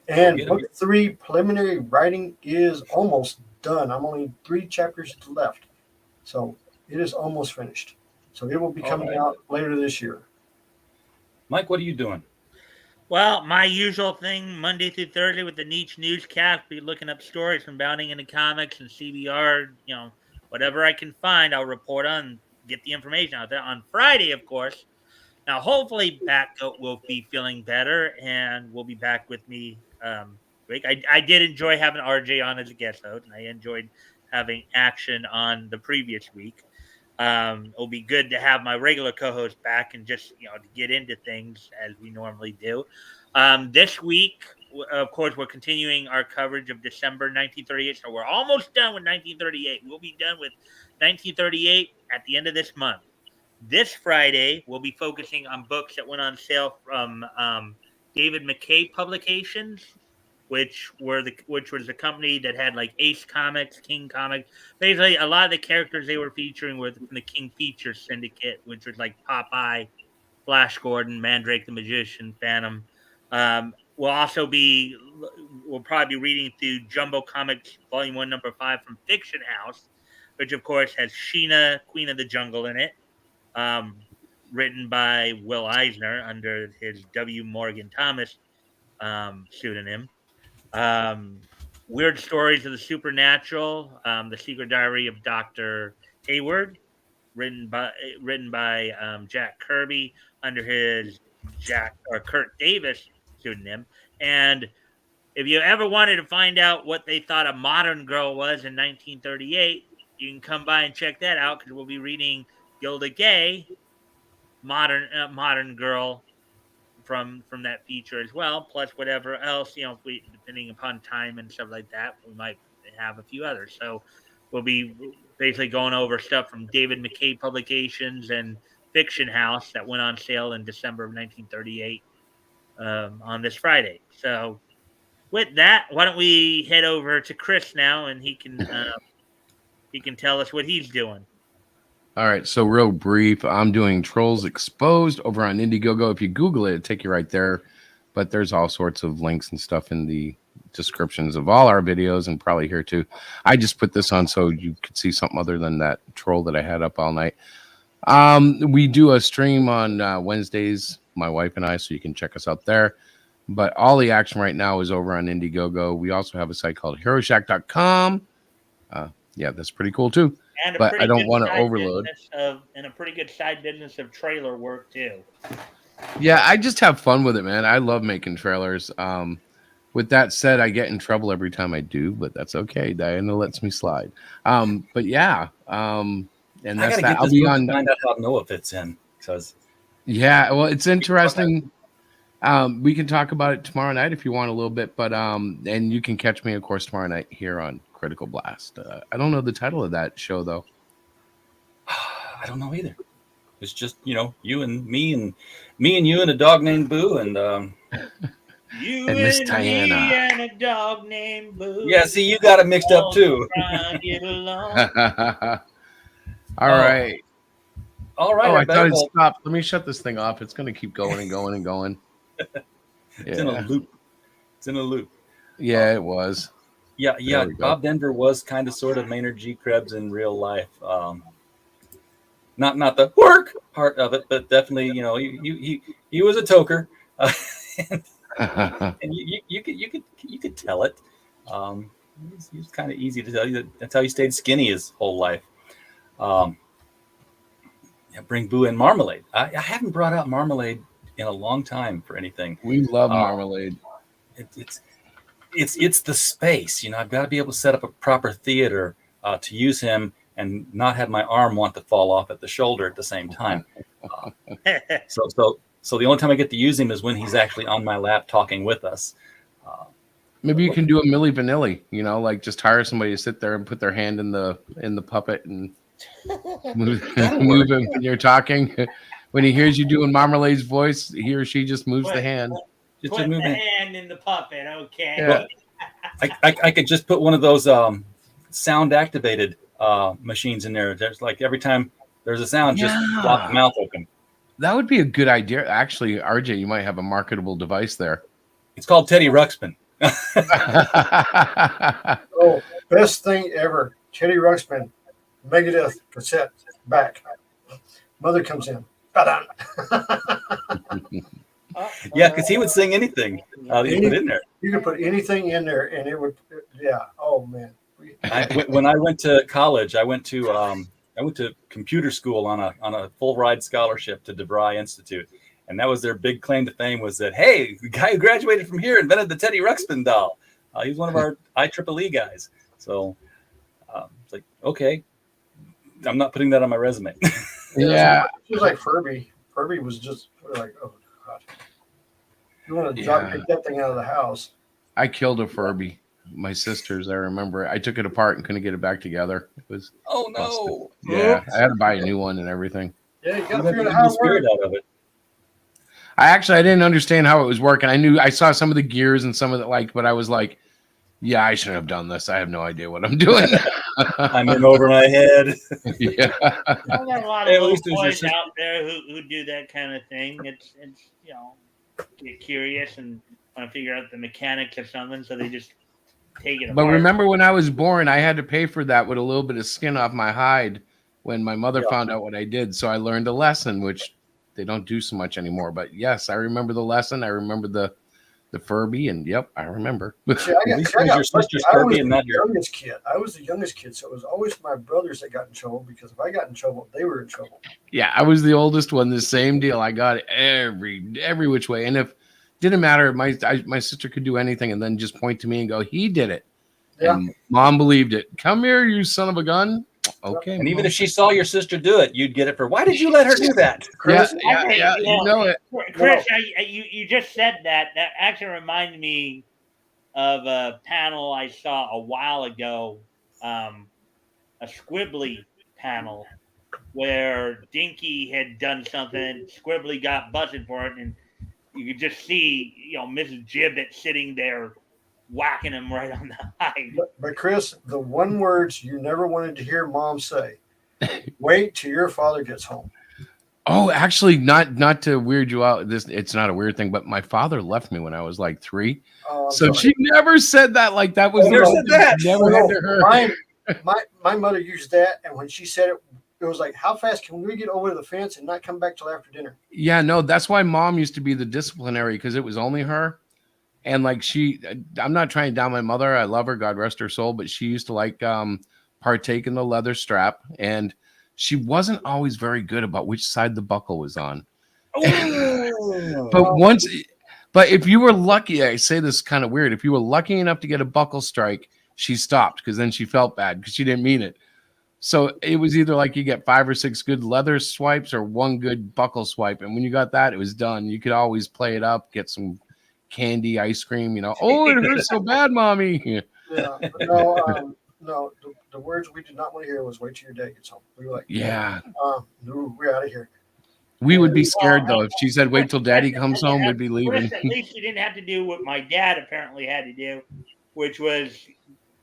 And book 3 preliminary writing is almost done. I'm only 3 chapters left. So It is almost finished. So it will be coming out later this year.
Mike, what are you doing?
Well, my usual thing, Monday through Thursday with the Niche Newscast, be looking up stories from Bounding into Comics and CBR, whatever I can find, I'll report on, get the information out there. On Friday, of course, now hopefully Batgoat will be feeling better and will be back with me. I did enjoy having RJ on as a guest host, and I enjoyed having Action on the previous week. It'll be good to have my regular co-host back and just to get into things as we normally do. This week, of course, we're continuing our coverage of December 1938, so we're almost done with 1938. We'll be done with 1938 at the end of this month. This Friday, we'll be focusing on books that went on sale from David McKay Publications, which was the company that had like Ace Comics, King Comics. Basically, a lot of the characters they were featuring were from the King Features Syndicate, which was like Popeye, Flash Gordon, Mandrake the Magician, Phantom. We'll probably be reading through Jumbo Comics Volume 1, Number 5 from Fiction House, which of course has Sheena, Queen of the Jungle in it. Written by Will Eisner under his W. Morgan Thomas pseudonym. Weird Stories of the Supernatural, The Secret Diary of Dr. Hayward, written by Jack Kirby under his Kurt Davis pseudonym. And if you ever wanted to find out what they thought a modern girl was in 1938, you can come by and check that out because we'll be reading Gilda Gay, modern girl, from that feature as well, plus whatever else, if we, depending upon time and stuff like that, we might have a few others. So we'll be basically going over stuff from David McKay Publications and Fiction House that went on sale in December of 1938 on this Friday. So with that, why don't we head over to Chris now, and he can tell us what he's doing.
All right, so real brief, I'm doing Trolls Exposed over on Indiegogo. If you Google it, it'll take you right there. But there's all sorts of links and stuff in the descriptions of all our videos and probably here too. I just put this on so you could see something other than that troll that I had up all night. We do a stream on Wednesdays, my wife and I, so you can check us out there. But all the action right now is over on Indiegogo. We also have a site called HeroShack.com. Yeah, that's pretty cool too. But I don't want to overload.
And a pretty good side business of trailer work too.
Yeah, I just have fun with it, man. I love making trailers. With that said, I get in trouble every time I do, but that's okay. Diana lets me slide. But yeah, and that's that. I'll be on.
Find out how Noah fits in, because
yeah, well, it's interesting. We can talk about it tomorrow night if you want a little bit, but and you can catch me, of course, tomorrow night here on Critical Blast. I don't know the title of that show though.
I don't know either. It's just you and me and you and a dog named Boo and
you
and Miss
and
Diana
me and a dog named Boo.
Yeah, see, you got it mixed up too.
All right.
All right.
Oh, I thought it stopped. Let me shut this thing off. It's going to keep going and going and going.
It's in a loop.
Yeah, it was.
Yeah. Bob Denver was kind of sort of Maynard G. Krebs in real life. Not the work part of it, but definitely, he was a toker, and you could tell it. He was kind of easy to tell you. That's how he stayed skinny his whole life. Bring Boo and Marmalade. I haven't brought out Marmalade in a long time for anything.
We love Marmalade.
It's the space. I've got to be able to set up a proper theater to use him and not have my arm want to fall off at the shoulder at the same time. So the only time I get to use him is when he's actually on my lap talking with us.
Maybe you can do a Milli Vanilli, like just hire somebody to sit there and put their hand in the puppet and move him when you're talking. When he hears you doing Marmalade's voice, he or she just moves the hand.
Just put the hand in the puppet, okay.
Yeah.
I could just put one of those sound activated machines in there. There's like every time there's a sound, just flop the mouth open.
That would be a good idea. Actually, RJ, you might have a marketable device there.
It's called Teddy Ruxpin.
Oh, best thing ever. Teddy Ruxpin, Megadeth cassette. back. Mother comes in. Ba-dum.
Yeah, because he would sing anything that you put in there.
You could put anything in there, and it would. Yeah. Oh man.
When I went to college, I went to computer school on a full ride scholarship to DeVry Institute, and that was their big claim to fame was that, hey, the guy who graduated from here invented the Teddy Ruxpin doll. He was one of our IEEE guys. So it's like, okay, I'm not putting that on my resume.
Yeah.
It was like Furby. Furby was just like, oh god. You want to drop that thing out of the house?
I killed a Furby. My sister's, I remember. I took it apart and couldn't get it back together. It was
Oh no!
Yeah, I had to buy a new one and everything.
Yeah, you
You
got to
got
figure
the
out how it
spirit
works.
out of it.
I didn't understand how it was working. I saw some of the gears and some of the but I was like, yeah, I shouldn't have done this. I have no idea what I'm doing.
I'm in over my head.
Yeah.
There's a lot
Hey,
of
at
little
least there's your
boys
sister.
out there who do that kind of thing. It's get curious and want to figure out the mechanics of something, so they just take it
But
apart.
remember when I was born, I had to pay for that with a little bit of skin off my hide when my mother
Yeah.
found out what I did. So I learned a lesson, which they don't do so much anymore. But yes, I remember the lesson. I remember the Furby, and yep, I remember.
See,
At least it was your sister's
I was
Furby and
the
not your.
youngest kid. I was the youngest kid, so it was always my brothers that got in trouble because if I got in trouble, they were in trouble.
Yeah, I was the oldest one. The same deal. I got it every which way, and if didn't matter, my sister could do anything, and then just point to me and go, "He did it."
Yeah.
And Mom believed it. Come here, you son of a gun. Okay.
And even
Mom.
if she saw your sister do it, you'd get it for, why did you let her do that?
Chris,
yeah, you know it.
Chris, you just said that. That actually reminded me of a panel I saw a while ago, a Squibbly panel, where Dinky had done something, Squibbly got busted for it, and you could just see, Mrs. Gibbet sitting there whacking him right on the hide.
but Chris, the one words you never wanted to hear Mom say: "Wait till your father gets home."
Oh, actually, not to weird you out. It's not a weird thing, but my father left me when I was like 3.
I'm
So
sorry.
she never said that. Like that was
Oh,
never
no.
said that. Never
No,
had to her.
my mother used that, and when she said it, it was like, "How fast can we get over the fence and not come back till after dinner?"
Yeah, no, that's why Mom used to be the disciplinary because it was only her. And like I'm not trying to down my mother. I love her, God rest her soul, but she used to partake in the leather strap, and she wasn't always very good about which side the buckle was on. But if you were lucky, I say this kind of weird, if you were lucky enough to get a buckle strike, she stopped because then she felt bad because she didn't mean it. So it was either like you get 5 or 6 good leather swipes or 1 good buckle swipe. And when you got that, it was done. You could always play it up, get some candy, ice cream, oh, it hurts so bad, Mommy.
Yeah, no. The words we did not want to hear was "Wait till your dad gets home." We were like,
Yeah.
No, we're out of here.
We would be scared, though. If she said, wait till Daddy comes home, we'd be leaving.
Chris, at least you didn't have to do what my dad apparently had to do, which was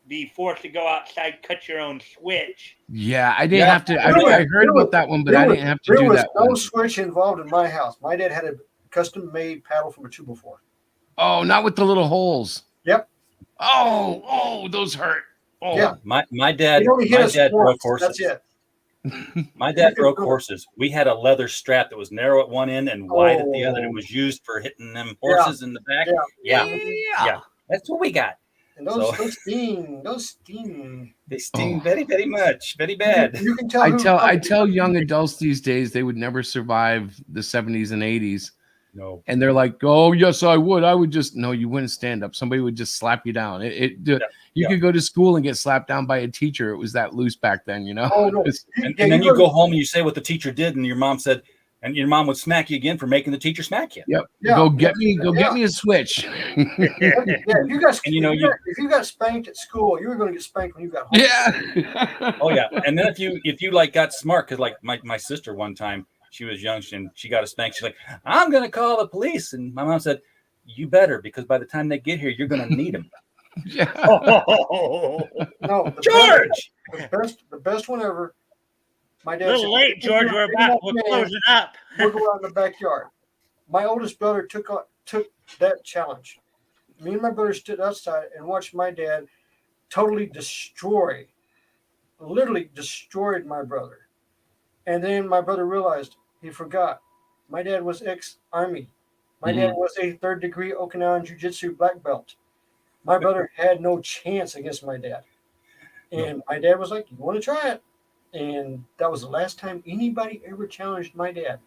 be forced to go outside, cut your own switch.
Yeah, I didn't have to. I heard about that one, but I didn't have to do that
There
one.
was no switch involved in my house. My dad had a custom-made paddle from a 2x4.
Oh, not with the little holes.
Yep.
Oh, those hurt. Oh,
Yeah.
My dad
only hit us
broke
once.
horses.
That's it.
My dad broke horses. We had a leather strap that was narrow at one end and wide at the other. It was used for hitting them horses in the back. Yeah. That's what we got.
And those sting.
They sting very, very much. Very bad.
You can tell.
I tell young adults these days they would never survive the 70s and 80s.
No.
And they're like, oh, yes, I would. I would just, no, you wouldn't stand up. Somebody would just slap you down. You could go to school and get slapped down by a teacher. It was that loose back then,
Oh, no.
And then you go home and you say what the teacher did, and your mom said, and your mom would smack you again for making the teacher smack you.
Yep.
Yeah.
Go get me a switch.
If you got spanked at school, you were going to get spanked when you got home.
Yeah.
Oh yeah. And then if you like got smart, because like my sister one time, she was young and she got a spank. She's like, I'm going to call the police. And my mom said, you better, because by the time they get here, you're going to need them.
Yeah.
No,
George!
The best one ever. My dad
A little late, George. We're closing up.
We'll go out in the backyard. My oldest brother took that challenge. Me and my brother stood outside and watched my dad literally destroyed my brother. And then my brother realized he forgot. My dad was ex-army. My dad was a third-degree Okinawan Jiu-Jitsu black belt. My brother had no chance against my dad. And my dad was like, "You want to try it?" And that was the last time anybody ever challenged my dad.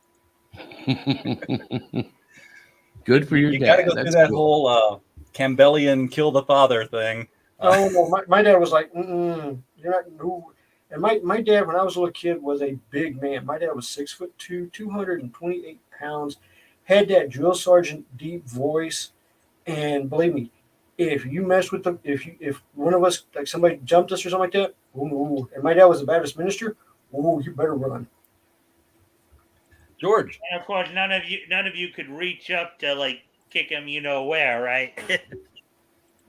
Good for your
You got
dad.
to go
That's
through that
cool.
whole Campbellian kill the father thing.
Oh no, my dad was like, "You're not who." And my dad, when I was a little kid, was a big man. My dad was 6'2", 228 pounds, had that drill sergeant deep voice, and believe me, if you mess with them, if one of us, like somebody jumped us or something like that, ooh, and my dad was a Baptist minister, ooh, you better run.
George.
And of course, none of you could reach up to like kick him, you know where, right?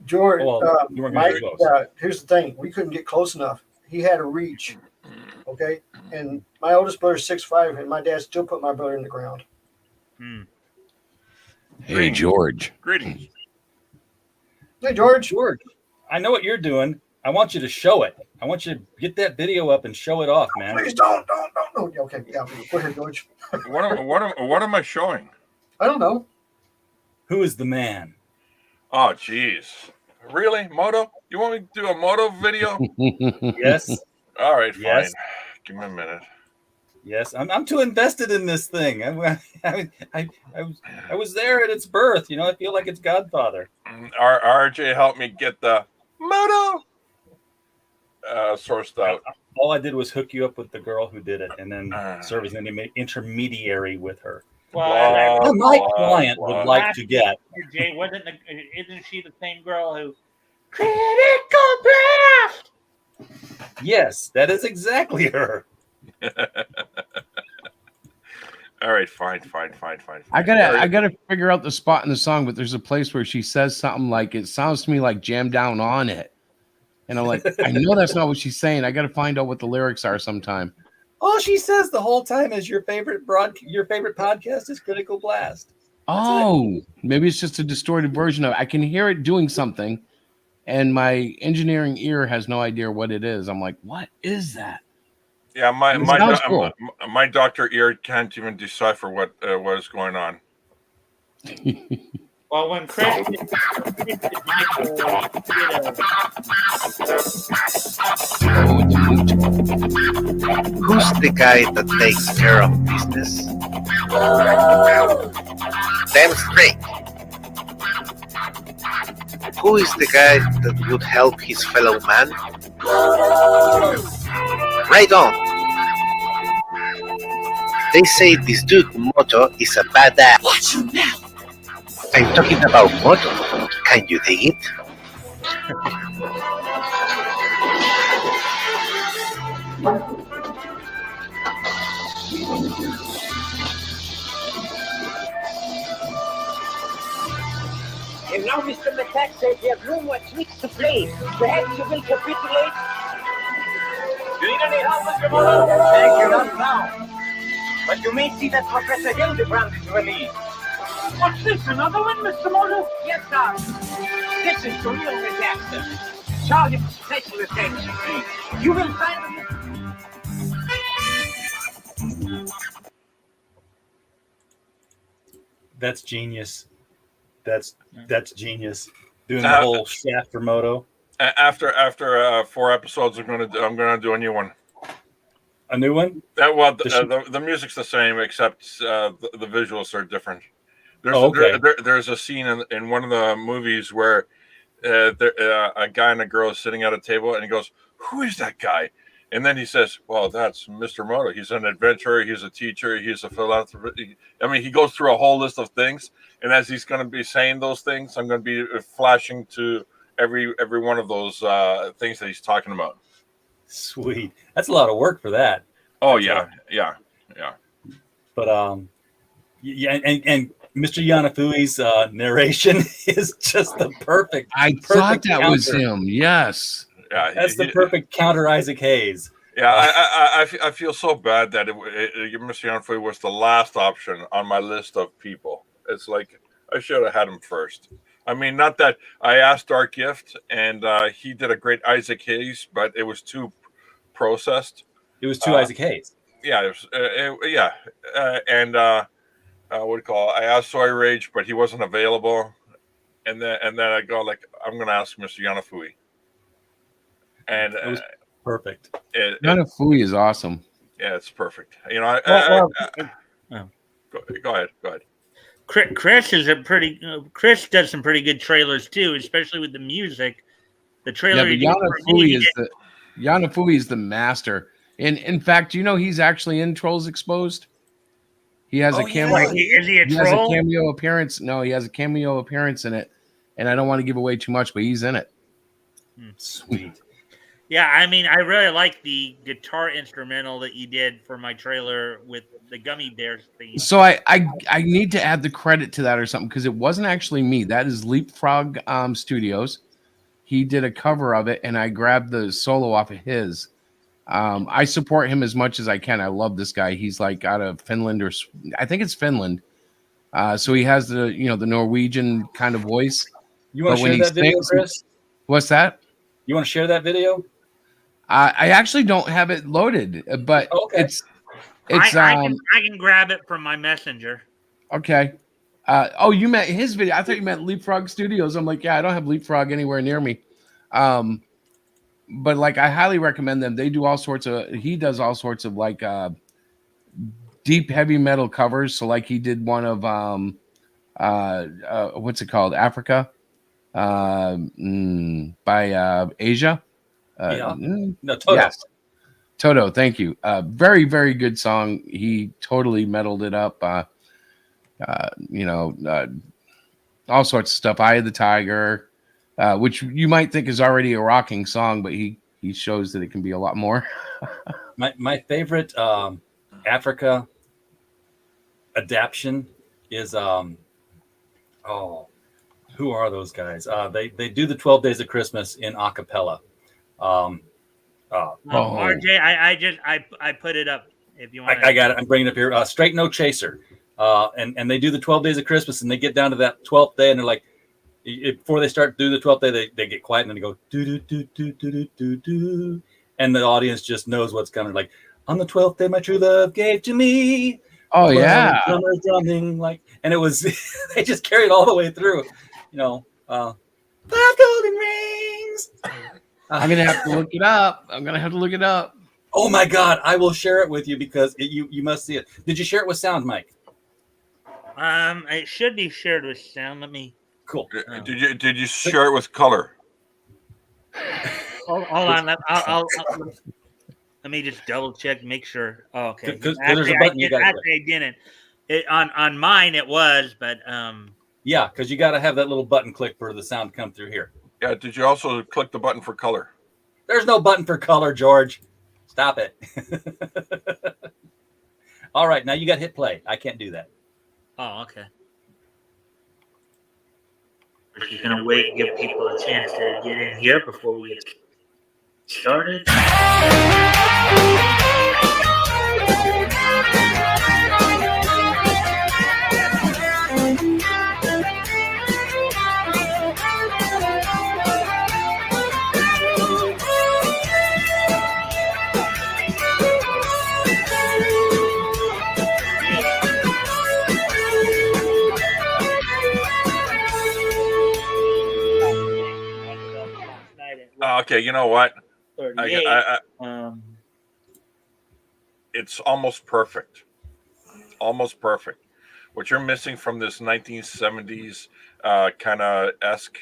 George,
You weren't gonna get close.
here's the thing: we couldn't get close enough. He had a reach, okay. And my oldest brother's 6'5", and my dad still put my brother in the ground.
Hey, George.
Greetings.
Hey, George.
George, I know what you're doing. I want you to show it. I want you to get that video up and show it off, man.
Please don't. Okay, yeah, go ahead, George.
What am I showing?
I don't know.
Who is the man?
Oh, jeez. Really, Moto? You want me to do a Moto video?
Yes.
All right, fine.
Yes.
Give me a minute.
Yes, I'm too invested in this thing. I was there at its birth. You know, I feel like it's Godfather.
RJ helped me get the Moto sourced out.
All I did was hook you up with the girl who did it, and then serve as an intermediary with her.
Well,
my client would like to get.
Jay, isn't she the same girl who critical blast?
Yes, that is exactly her.
All right, fine.
I gotta figure out the spot in the song, but there's a place where she says something like, "It sounds to me like Jam Down on It," and I'm like, I know that's not what she's saying. I gotta find out what the lyrics are sometime.
All she says the whole time is your favorite podcast is Critical Blast.
Maybe it's just a distorted version of it. I can hear it doing something, and my engineering ear has no idea what it is. I'm like, what is that?
Yeah,
Cool.
my doctor ear can't even decipher what is going on.
Well, when Chris
Who's the guy that takes care of business? Damn straight. Who is the guy that would help his fellow man? Right on. They say this dude Moto is a badass. Watch him now. I'm talking about Moto. Can you dig it?
And now Mr. McCack says you have no more tricks to play. Perhaps you will capitulate. You need any help, Mr. Moto? Thank you, not now. But you may see that Professor Hildebrand is released. What's this, another one, Mr. Moto? Yes, sir. This is the real McCack. Charge him special attention. You will find him.
That's genius. That's genius. Doing the whole shaft for Moto.
After 4 episodes, I'm gonna do a new one.
A new one?
The music's the same, except the visuals are different. There's a scene in one of the movies where a guy and a girl is sitting at a table, and he goes, "Who is that guy?" And then he says, "Well, that's Mr. Moto. He's an adventurer. He's a teacher. He's a philanthropist." I mean, he goes through a whole list of things. And as he's going to be saying those things, I'm going to be flashing to every one of those things that he's talking about.
Sweet. That's a lot of work for that.
Oh, yeah.
But and Mr. Yanafui's narration is just the perfect.
I thought that was him. Yes.
Yeah,
that's the perfect counter Isaac Hayes.
Yeah, I feel so bad that Mr. Yanfui was the last option on my list of people. It's like I should have had him first. I mean, not that I asked Dark Gift, and he did a great Isaac Hayes, but it was too processed.
It was too Isaac Hayes.
yeah, and what do you call it? I asked Soy Rage, but he wasn't available, and then I go like, I'm going to ask Mr. Yanafui, and
It was perfect.
Yanafui is awesome.
Yeah, it's perfect. You know, go ahead.
Chris is Chris does some pretty good trailers too, especially with the music. The trailer.
Yeah, but Yanafui is the master. And in fact, he's actually in Trolls Exposed. He has a cameo.
Is he a troll?
Has a cameo appearance. No, he has a cameo appearance in it, and I don't want to give away too much, but he's in it.
Sweet.
Yeah, I mean, I really like the guitar instrumental that you did for my trailer with the Gummy Bears theme.
So I need to add the credit to that or something, because it wasn't actually me. That is Leapfrog Studios. He did a cover of it, and I grabbed the solo off of his. I support him as much as I can. I love this guy. He's like out of Finland, or I think it's Finland. So he has the the Norwegian kind of voice.
You want to share that video, Chris?
What's that?
You want to share that video?
I actually don't have it loaded, but it's
I can grab it from my messenger.
Okay. You meant his video. I thought you meant Leapfrog Studios. I'm like, yeah, I don't have Leapfrog anywhere near me. But like, I highly recommend them. They do he does all sorts of like deep heavy metal covers. So like he did one of what's it called? Africa by Asia.
No, Toto.
Yes. Toto, thank you. Very, very good song. He totally metaled it up. All sorts of stuff. Eye of the Tiger, which you might think is already a rocking song, but he shows that it can be a lot more.
my favorite Africa adaptation is who are those guys? They do the 12 Days of Christmas in a cappella.
RJ, I put it up if you want.
I got it. I'm bringing it up here. Straight No Chaser. And they do the 12 Days of Christmas, and they get down to that 12th day, and they're like, before they start do the 12th day, they get quiet, and then they go do do do do do do do, and the audience just knows what's coming. Like, on the 12th day, my true love gave to me.
Oh yeah,
drumming like, and it was they just carried all the way through. 5 golden rings.
I'm gonna have to look it up.
Oh my God, I will share it with you because you must see it. Did you share it with sound, Mike?
It should be shared with sound. Let me.
Cool.
Did you share it with color?
Hold on. Let me just double check, make sure. Oh, okay.
Because there's a button you got to click.
I didn't. On mine it was, but
yeah, because you got to have that little button click for the sound to come through here.
Yeah. Did you also click the button for color?
There's no button for color, George. Stop it. All right, now you got hit play. I can't do that.
Oh, okay. We're just gonna wait and give people a chance to get in here before we get started.
Okay, you know what?
38.
It's almost perfect. Almost perfect. What you're missing from this 1970s kind of esque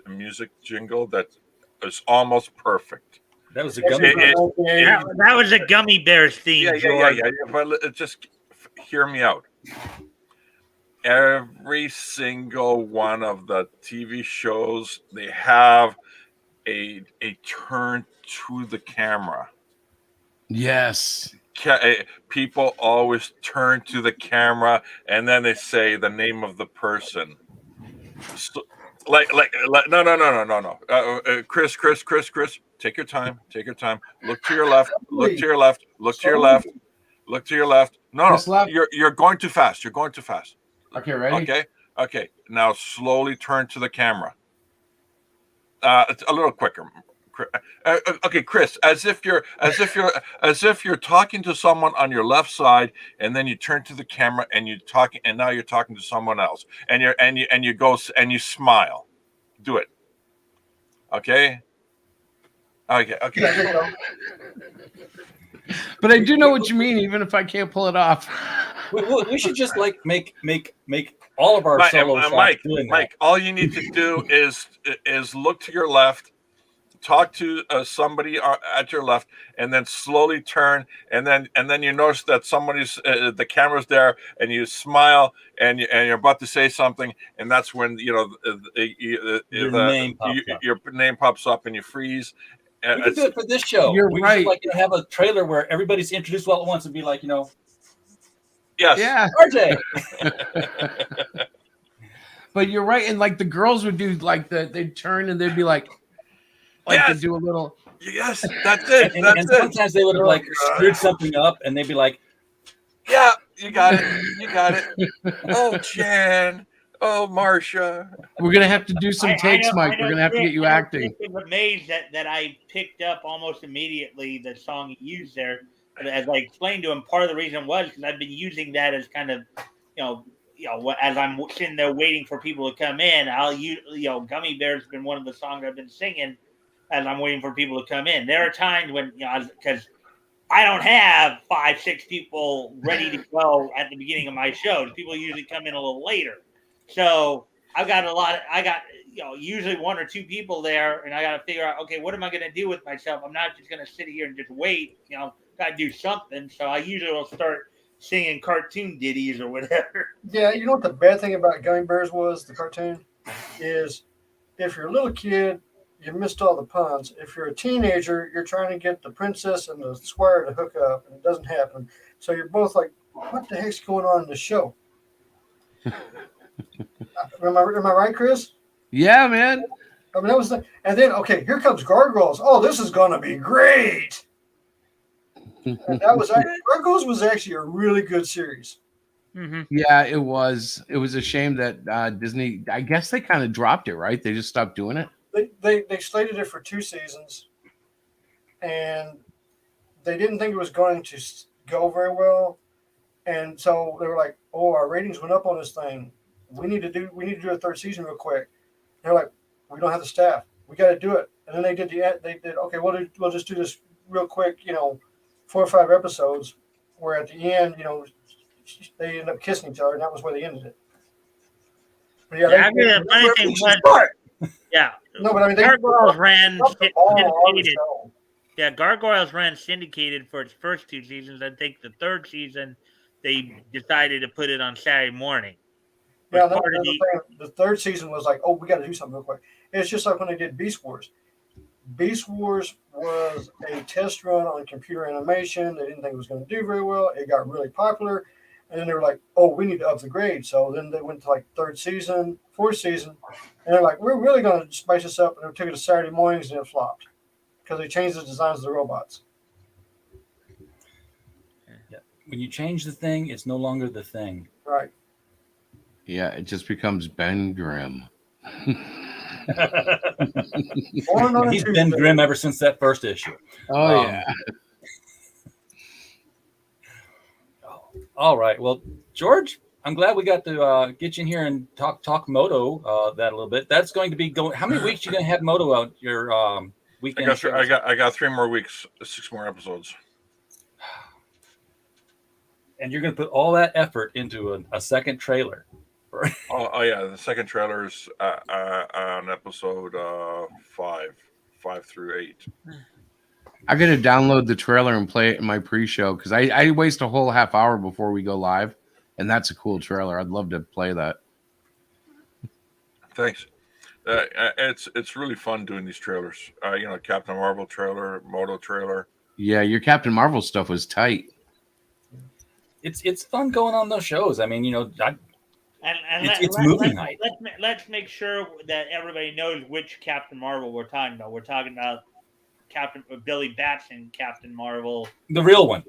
music jingle that is almost perfect.
That was a gummy bear.
That was a Gummy Bears theme.
Yeah. But just hear me out. Every single one of the TV shows, they have a turn to the camera.
Yes.
People always turn to the camera and then they say the name of the person. So, no. Chris, take your time. Look to your left. Look to your left. No, you're going too fast.
Okay, ready?
Okay. Now slowly turn to the camera. It's a little quicker, Okay, Chris, as if you're talking to someone on your left side, and then you turn to the camera and you're talking, and now you're talking to someone else, and you go and you smile. Do it. Okay. Okay.
But I do know what you mean, even if I can't pull it off.
We should just like make all of our solo shots doing that.
Mike, all you need to do is look to your left, talk to somebody at your left, and then slowly turn, and then you notice that somebody's the camera's there, and you smile, and you're about to say something, and that's when your name pops up, and you freeze.
We can do it for this show.
You're
we
right.
Should, have a trailer where everybody's introduced all at once and be like,
yes,
yeah,
RJ.
But you're right, and like the girls would do, like they'd turn and they'd be like
yes.
to do a little.
Yes, that's it.
And sometimes they would have like screwed something up, and they'd be like,
"Yeah, you got it. Oh, Jan. Oh, Marcia."
We're gonna have to do some takes, Mike. We're gonna have to get you acting.
I'm amazed that I picked up almost immediately the song he used there. As I explained to him, part of the reason was because I've been using that as kind of, as I'm sitting there waiting for people to come in, I'll use, Gummy Bear's been one of the songs I've been singing as I'm waiting for people to come in. There are times when, because I don't have 5-6 people ready to go at the beginning of my shows. People usually come in a little later. So I got usually 1 or 2 people there, and I got to figure out, okay, what am I going to do with myself? I'm not just going to sit here and just wait, got to do something. So I usually will start singing cartoon ditties or whatever.
Yeah, you know what the bad thing about Gummy Bears was, the cartoon, is if you're a little kid, you missed all the puns. If you're a teenager, you're trying to get the princess and the squire to hook up, and it doesn't happen. So you're both like, what the heck's going on in the show? Am I right, Chris?
Yeah, man.
I mean, that was and then, okay, here comes Gargoyles. Oh, this is going to be great. And that was Gargoyles was actually a really good series.
Mm-hmm.
Yeah, it was. It was a shame that Disney, I guess they kind of dropped it, right? They just stopped doing it.
They slated it for 2 seasons, and they didn't think it was going to go very well. And so they were like, "Oh, our ratings went up on this thing. We need to do a 3rd season real quick." They're like, "We don't have the staff. We got to do it." And then they did okay. We'll just do this real quick. 4 or 5 episodes, where at the end, they end up kissing each other, and that was where they ended it. But
yeah.
No, but I mean,
Gargoyles ran syndicated. Yeah, Gargoyles ran syndicated for its first 2 seasons. I think the 3rd season they decided to put it on Saturday morning.
Yeah, the 3rd season was like, oh, we got to do something real quick. It's just like when they did Beast Wars. Beast Wars was a test run on computer animation. They didn't think it was going to do very well. It got really popular. And then they were like, oh, we need to up the grade. So then they went to like 3rd season, 4th season. And they're like, we're really going to spice this up. And they took it to Saturday mornings, and it flopped because they changed the designs of the robots.
Yeah. When you change the thing, it's no longer the thing.
Right.
Yeah, it just becomes Ben Grimm.
He's been grim ever since that first issue.
Oh, yeah.
All right. Well, George, I'm glad we got to get you in here and talk Moto that a little bit. That's going to be going. How many weeks are you going to have Moto out your weekend?
I got 3 more weeks, 6 more episodes.
And you're going to put all that effort into a second trailer.
Oh yeah, the second trailer is on episode 5 through 8.
I got to download the trailer and play it in my pre-show because I waste a whole half hour before we go live, and that's a cool trailer. I'd love to play that.
Thanks. It's really fun doing these trailers. Captain Marvel trailer, Moto trailer.
Yeah, your Captain Marvel stuff was tight.
It's fun going on those shows. I mean, it's movie night.
Let's make sure that everybody knows which Captain Marvel we're talking about. We're talking about Billy Batson Captain Marvel,
the real one,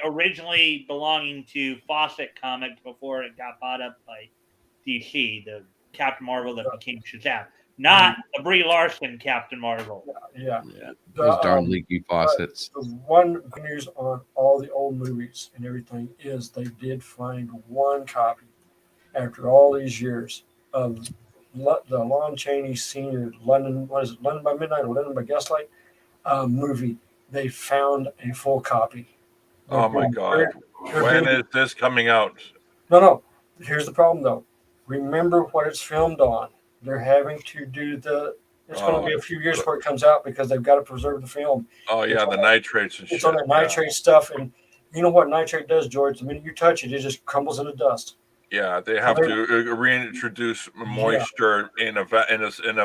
originally belonging to Fawcett Comics before it got bought up by DC. The Captain Marvel that became Shazam. not the Brie Larson Captain Marvel.
Yeah.
Those darn leaky faucets.
The one good news on all the old movies and everything is they did find one copy after all these years of the Lon Chaney Sr. London, what is it, London by Midnight or London by Gaslight movie. They found a full copy.
Oh my God! When is this coming out?
No. Here's the problem though. Remember what it's filmed on. They're having to do it's going to be a few years before it comes out because they've got to preserve the film.
Oh yeah, the nitrates and shit.
It's on that nitrate stuff, and you know what nitrate does, George? The minute you touch it, it just crumbles into dust.
Yeah, they have to reintroduce moisture in a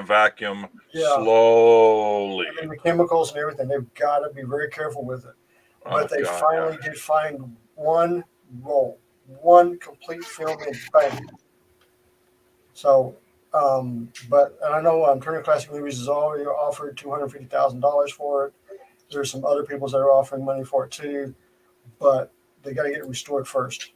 vacuum slowly.
And the chemicals and everything, they've got to be very careful with it. But they finally did find one roll, one complete film in bang. So, and I know Turner Classic Movies has already offered $250,000 for it. There's some other people that are offering money for it too, but they got to get it restored first.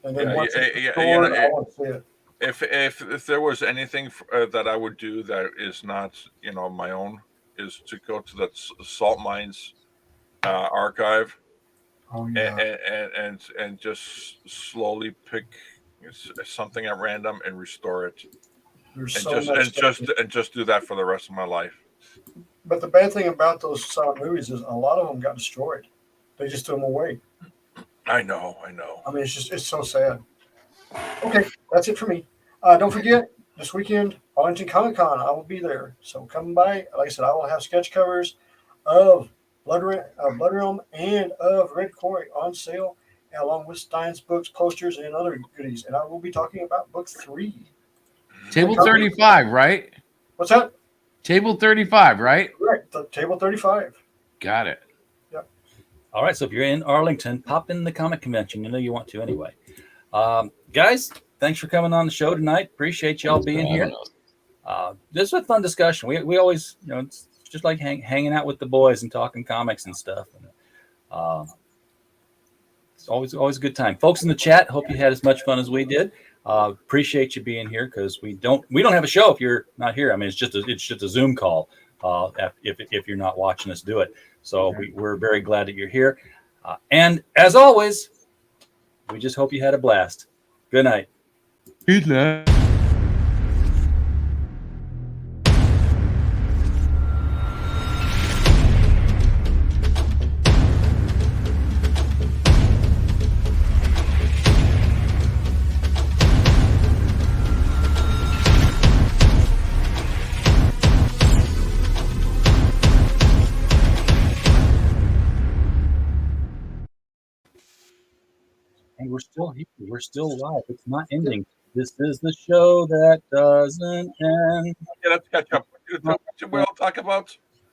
And then once it's restored, I want to see it.
If there was anything that I would do that is not my own, is to go to the salt mines archive, and just slowly pick something at random and restore it, and just do that for the rest of my life.
But the bad thing about those silent movies is a lot of them got destroyed. They just threw them away.
I know.
I mean, it's so sad. Okay, that's it for me. Don't forget, this weekend, Arlington Comic Con, I will be there. So come by. Like I said, I will have sketch covers of Blood Realm and of Red Quarry on sale, along with Stein's books, posters, and other goodies. And I will be talking about book 3.
Table 35, right?
What's that?
Table 35, right?
Correct. Table 35.
Got it.
Yep.
All right. So if you're in Arlington, pop in the comic convention. You know you want to anyway. Guys, thanks for coming on the show tonight. Appreciate y'all being here. This was a fun discussion. We always, it's just like hanging out with the boys and talking comics and stuff. And, it's always a good time. Folks in the chat, hope you had as much fun as we did. Appreciate you being here because we don't have a show if you're not here. I mean, it's just a Zoom call if you're not watching us do it. So we're very glad that you're here. And as always, we just hope you had a blast. Good night.
Good night.
And we're still here. We're still live. It's not ending. This is the show that doesn't end.
Yeah, let's catch up. What we all talk about?